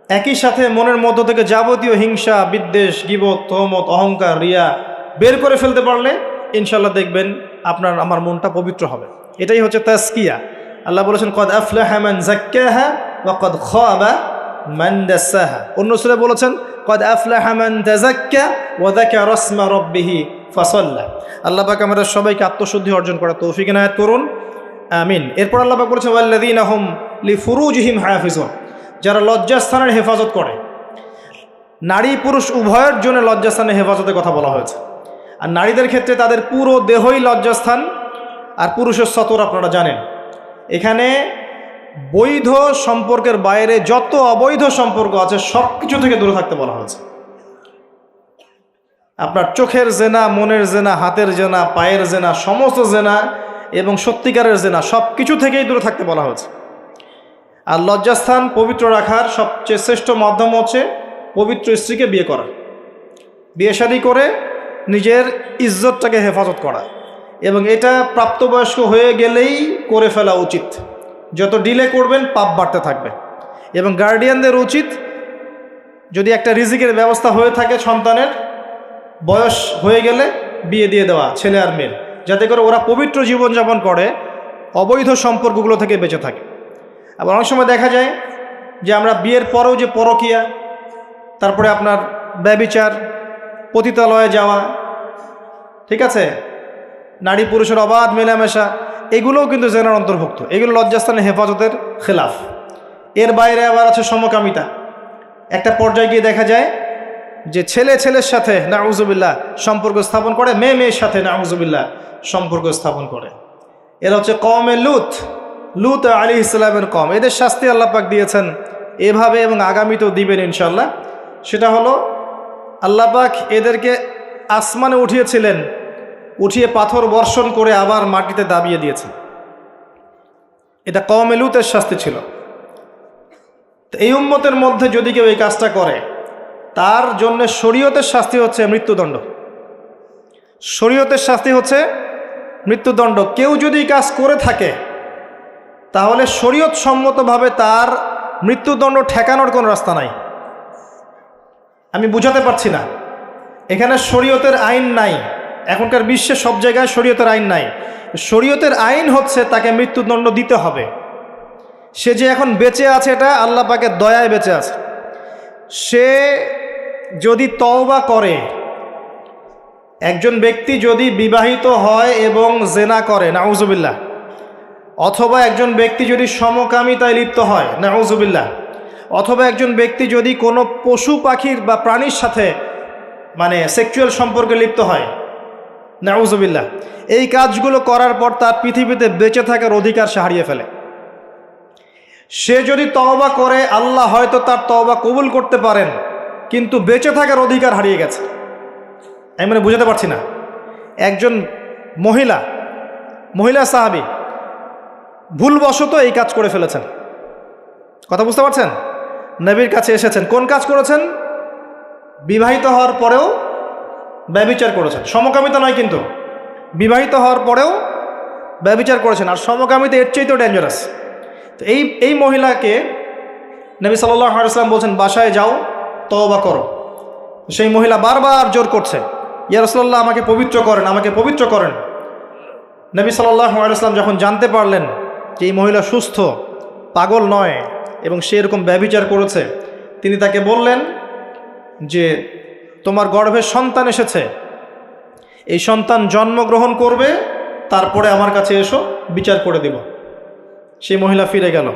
একই সাথে মনের মধ্য থেকে যাবতীয় হিংসা, বিদ্বেষ, গীবত, তহমত, অহংকার, রিয়া বের করে ফেলতে পারলে ইনশাল্লাহ দেখবেন আপনার আমার মনটা পবিত্র হবে। এটাই হচ্ছে তাজকিয়া। আল্লাহ বলেছেন কদ আফলাহা মান যাক্কাহা ওয়া কদ খাবা মান দাসাহা। অন্য সূরায় বলেছেন কদ আফলাহা মান তাযাক্কা ওয়া যাকারা ইসমা রাব্বিহি ফাসাল্লা। আল্লাহ পাক আমাদের সবাইকে আত্মশুদ্ধি অর্জন করার তৌফিক এনায়েত করুন, আমিন। এরপর আল্লাহ পাক বলেছেন ওয়াল্লাযীনা হুম লিফুরুজিহিম হাফিজুন, যারা লজ্জাস্থানের হেফাজত করে। নারী পুরুষ উভয়ের জন্য লজ্জাস্থানের হেফাজতের কথা বলা হয়েছে। আর নারীদের ক্ষেত্রে তাদের পুরো দেহই লজ্জাস্থান, আর পুরুষের সতর আপনারা জানেন। এখানে বৈধ সম্পর্কের বাইরে যত অবৈধ সম্পর্ক আছে সব কিছু থেকে দূরে থাকতে বলা হয়েছে। আপনার চোখের জেনা, মনের জেনা, হাতের জেনা, পায়ের জেনা, সমস্ত জেনা এবং সত্যিকারের জেনা সব কিছু থেকেই দূরে থাকতে বলা হয়েছে। আর লজ্জাস্থান পবিত্র রাখার সবচেয়ে শ্রেষ্ঠ মাধ্যম হচ্ছে পবিত্র স্ত্রীকে বিয়ে করা, বিয়ে শাদী করে নিজের ইজ্জতটাকে হেফাজত করা। এবং এটা প্রাপ্তবয়স্ক হয়ে গেলেই করে ফেলা উচিত। যত ডিলে করবেন পাপ বাড়তে থাকবে। এবং গার্ডিয়ানদের উচিত, যদি একটা রিজিকের ব্যবস্থা হয়ে থাকে সন্তানের, বয়স হয়ে গেলে বিয়ে দিয়ে দেওয়া ছেলে আর মেয়ের, যাতে করে ওরা পবিত্র জীবনযাপন করে, অবৈধ সম্পর্কগুলো থেকে বেঁচে থাকে। আবার অনেক সময় দেখা যায় যে আমরা বিয়ের পরেও যে পরকীয়া, তারপরে আপনার ব্যভিচার, পতিতালয়ে যাওয়া, ঠিক আছে, নারী পুরুষের অবাধ মেলামেশা, এগুলোও কিন্তু জেনার অন্তর্ভুক্ত। এগুলো লজ্জাস্থানের হেফাজতের খেলাফ। এর বাইরে আবার আছে সমকামিতা। একটা পর্যায়ে গিয়ে দেখা যায় যে ছেলে ছেলের সাথে নাউজুবিল্লাহ সম্পর্ক স্থাপন করে, মেয়ে মেয়ের সাথে নাউজুবিল্লাহ সম্পর্ক স্থাপন করে। এরা হচ্ছে কওমে লুত, লুত আলাইহিস সালামের কওম। এদের শাস্তি আল্লাহ পাক দিয়েছেন এভাবে, এবং আগামীতেও দিবেন ইনশাল্লাহ। সেটা হলো আল্লাহ পাক এদেরকে আসমানে উঠিয়েছিলেন, উঠিয়ে পাথর বর্ষণ করে আবার মাটিতে দাবিয়ে দিয়েছেন। এটা কওমে লুতের শাস্তি ছিল। এই উম্মতের মধ্যে যদি কেউ এই কাজটা করে, তার জন্য শরীয়তের শাস্তি হচ্ছে মৃত্যুদণ্ড। শরীয়তের শাস্তি হচ্ছে মৃত্যুদণ্ড। কেউ যদি কাজ করে থাকে তাহলে শরীয়ত সম্মতভাবে তার মৃত্যুদণ্ড ঠেকানোর কোনো রাস্তা নাই। আমি বুঝাতে পারছি না। এখানে শরীয়তের আইন নাই। এখনকার বিশ্বে সব জায়গায় শরীয়তের আইন নাই। শরীয়তের আইন হচ্ছে তাকে মৃত্যুদণ্ড দিতে হবে। সে যে এখন বেঁচে আছে, এটা আল্লাহ পাকের দয়ায় বেঁচে আছে। সে যদি তওবা করে, একজন ব্যক্তি যদি বিবাহিত হয় এবং জেনা করে, নাউজুবিল্লাহ, অথবা একজন ব্যক্তি যদি সমকামিতায় লিপ্ত হয়, নাউজুবিল্লাহ, অথবা একজন ব্যক্তি যদি কোনো পশু পাখির বা প্রাণীর সাথে মানে সেক্সুয়াল সম্পর্কে লিপ্ত হয়, নাউজুবিল্লাহ, এই কাজগুলো করার পর তার পৃথিবীতে বেঁচে থাকার অধিকার সে হারিয়ে ফেলে। সে যদি তওবা করে, আল্লাহ হয়তো তার তওবা কবুল করতে পারেন, কিন্তু বেঁচে থাকার অধিকার হারিয়ে গেছে। আমি মানে বুঝাতে পারছি না। একজন মহিলা সাহাবী ভুলবশত এই কাজ করে ফেলেছেন। কথা বুঝতে পারছেন? নবীর কাছে এসেছেন, কোন কাজ করেছেন? বিবাহিত হওয়ার পরেও ব্যভিচার করেছেন। সমকামিতা নয়, কিন্তু বিবাহিত হওয়ার পরেও ব্যভিচার করেছেন। আর সমকামিতা এর চেয়েও ডেঞ্জারাস। তো এই মহিলাকে নবী সাল্লাল্লাহু আলাইহি ওয়াসাল্লাম বলছেন, বাসায় যাও, তওবা করো। সেই মহিলা বারবার জোর করছে, ইয়া রাসূলুল্লাহ, আমাকে পবিত্র করেন, আমাকে পবিত্র করেন। নবী সাল্লাল্লাহু আলাইহি ওয়াসাল্লাম যখন জানতে পারলেন যে এই মহিলা সুস্থ, পাগল নয়, এবং সে এরকম ব্যভিচার করেছে, তিনি তাকে বললেন যে তোমার গর্ভে সন্তান এসেছে, এই সন্তান জন্মগ্রহণ করবে, তারপরে আমার কাছে এসো, বিচার করে দিব। সেই মহিলা ফিরে গেল।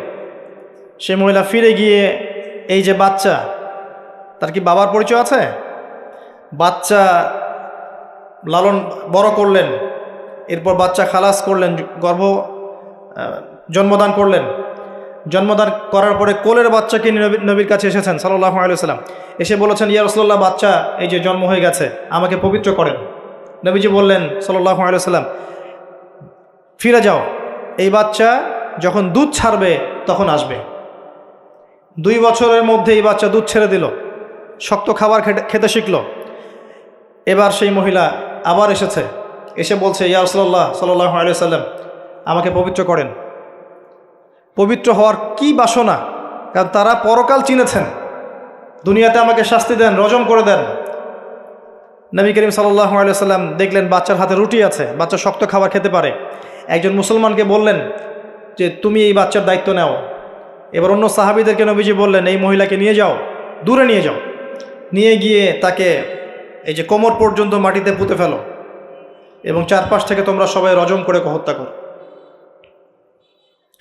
সেই মহিলা ফিরে গিয়ে এই যে বাচ্চা, তার কি বাবার পরিচয় আছে? বাচ্চা লালন বড় করলেন, এরপর বাচ্চা খালাস করলেন, জন্মদান করলেন। জন্মদান করার পরে কোলের বাচ্চাকে নবীর কাছে এসেছেন সাল্লাল্লাহু আলাইহি ওয়াসাল্লাম। এসে বলেছেন, ইয়া রাসূলুল্লাহ, বাচ্চা এই যে জন্ম হয়ে গেছে, আমাকে পবিত্র করেন। নবীজি বললেন সাল্লাল্লাহু আলাইহি ওয়াসাল্লাম, ফিরে যাও, এই বাচ্চা যখন দুধ ছাড়বে তখন আসবে। 2 বছরের মধ্যে এই বাচ্চা দুধ ছেড়ে দিল, শক্ত খাবার খেতে শিখল। এবার সেই মহিলা আবার এসেছে, এসে বলছে, ইয়া রাসূলুল্লাহ সাল্লাল্লাহু আলাইহি ওয়াসাল্লাম, আমাকে পবিত্র করেন। পবিত্র হওয়ার কি বাসনা, কারণ তারা পরকাল চিনেছেন। দুনিয়াতে আমাকে শাস্তি দেন, রজম করে দেন। নবী করিম সাল্লাল্লাহু আলাইহি ওয়াসাল্লাম দেখলেন বাচ্চার হাতে রুটি আছে, বাচ্চা শক্ত খাবার খেতে পারে। একজন মুসলমানকে বললেন যে তুমি এই বাচ্চার দায়িত্ব নাও। এবার অন্য সাহাবীদেরকে নবীজি বললেন এই মহিলাকে নিয়ে যাও, দূরে নিয়ে যাও, নিয়ে গিয়ে তাকে এই যে কোমর পর্যন্ত মাটিতে পুঁতে ফেলো এবং চারপাশ থেকে তোমরা সবাই রজম করে হত্যা করো।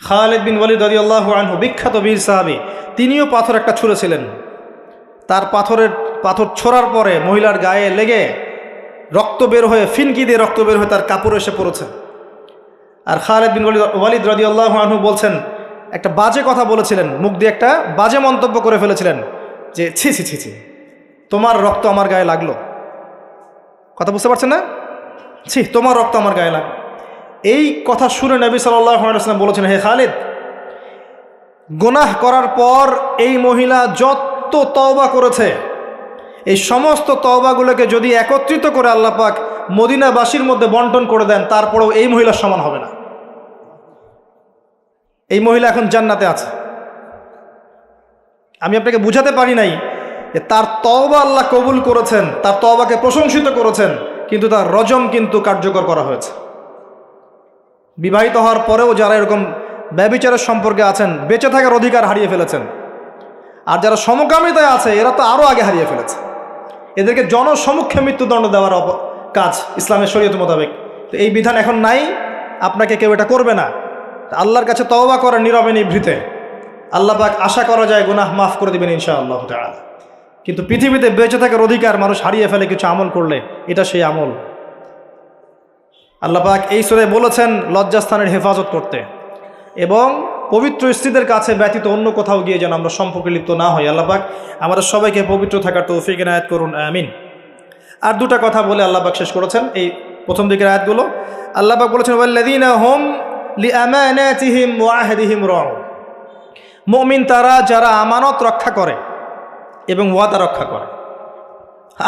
খালিদ বিন ওয়ালিদ রাদিয়াল্লাহু আনহু, বিখ্যাত বীর সাহাবী, তিনিও পাথর একটা ছুঁড়েছিলেন। তার পাথর ছোড়ার পরে মহিলার গায়ে লেগে রক্ত বের হয়ে, ফিনকি দিয়ে রক্ত বের হয়ে তার কাপড় এসে পড়েছে। আর খালিদ বিন ওয়ালিদ রাদিয়াল্লাহু আনহু বলছেন একটা বাজে কথা বলেছিলেন, মুখ দিয়ে একটা বাজে মন্তব্য করে ফেলেছিলেন যে ছি ছি ছি ছি, তোমার রক্ত আমার গায়ে লাগলো। কথা বুঝতে পারছেন না? ছি, তোমার রক্ত আমার গায়ে লাগলো। এই কথা শুনে নবী সাল্লাল্লাহু আলাইহি ওয়াসাল্লাম বলেছেন, হে খালিদ, গুনাহ করার পর এই মহিলা যত তওবা করেছে, এই সমস্ত তওবাগুলোকে যদি একত্রিত করে আল্লাহ পাক মদিনাবাসীর মধ্যে বন্টন করে দেন, তারপরেও এই মহিলার সমান হবে না। এই মহিলা এখন জান্নাতে আছে। আমি আপনাকে বুঝাতে পারি নাই যে তার তওবা আল্লাহ কবুল করেছেন, তার তওবাকে প্রশংসিত করেছেন, কিন্তু তার রজম কিন্তু কার্যকর করা হয়েছে। বিবাহিত হওয়ার পরেও যারা এরকম ব্যভিচারের সম্পর্কে আছেন, বেঁচে থাকার অধিকার হারিয়ে ফেলেছেন। আর যারা সমকামিতায় আছে, এরা তো আরও আগে হারিয়ে ফেলেছে। এদেরকে জনসমক্ষে মৃত্যুদণ্ড দেওয়ার কাজ ইসলামের শরীয়ত মোতাবেক। তো এই বিধান এখন নাই, আপনাকে কেউ এটা করবে না। আল্লাহর কাছে তওবা করেন নীরবে নিভৃতে, আল্লাহ পাক আশা করা যায় গুনাহ মাফ করে দিবেন ইনশাআল্লাহ তাআলা। কিন্তু পৃথিবীতে বেঁচে থাকার অধিকার মানুষ হারিয়ে ফেলে কিছু আমল করলে, এটা সেই আমল। আল্লাহ পাক এই সূরায় বলেছেন লজ্জাস্থানের হেফাজত করতে এবং পবিত্র স্ত্রীদের কাছে ব্যতীত অন্য কোথাও গিয়ে যেন আমরা সম্পর্কে লিপ্ত না হই। আল্লাহ পাক আমাদের সবাইকে পবিত্র থাকার তৌফিক এনায়েত করুন, আমিন। আর দুটা কথা বলে আল্লাহ পাক শেষ করেছেন এই প্রথম দিকের আয়াতগুলো। আল্লাহ পাক বলেছেন ওয়াল্লাযীনা হুম লিআমানাতিহিম ওয়া আহদিহিম রাউন। মুমিন তারা যারা আমানত রক্ষা করে এবং ওয়াদা রক্ষা করে।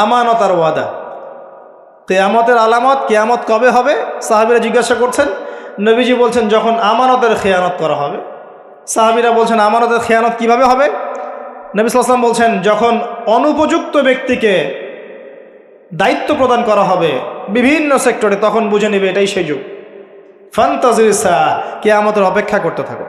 আমানত আর ওয়াদা, কিয়ামতের আলামত, কিয়ামত কবে হবে সাহাবীরা জিজ্ঞাসা করছেন। নবীজি বলছেন যখন আমানতের খেয়ানত করা হবে। সাহাবীরা বলছেন আমানতের খেয়ানত কিভাবে হবে? নবী সাল্লাল্লাহু আলাইহি ওয়াসাল্লাম বলছেন যখন অনুপযুক্ত ব্যক্তিকে দায়িত্ব প্রদান করা হবে বিভিন্ন সেক্টরে, তখন বুঝে নেবে এটাই সেই যুগ। ফান্তাজির সাআ, কিয়ামতের অপেক্ষা করতে থাকো।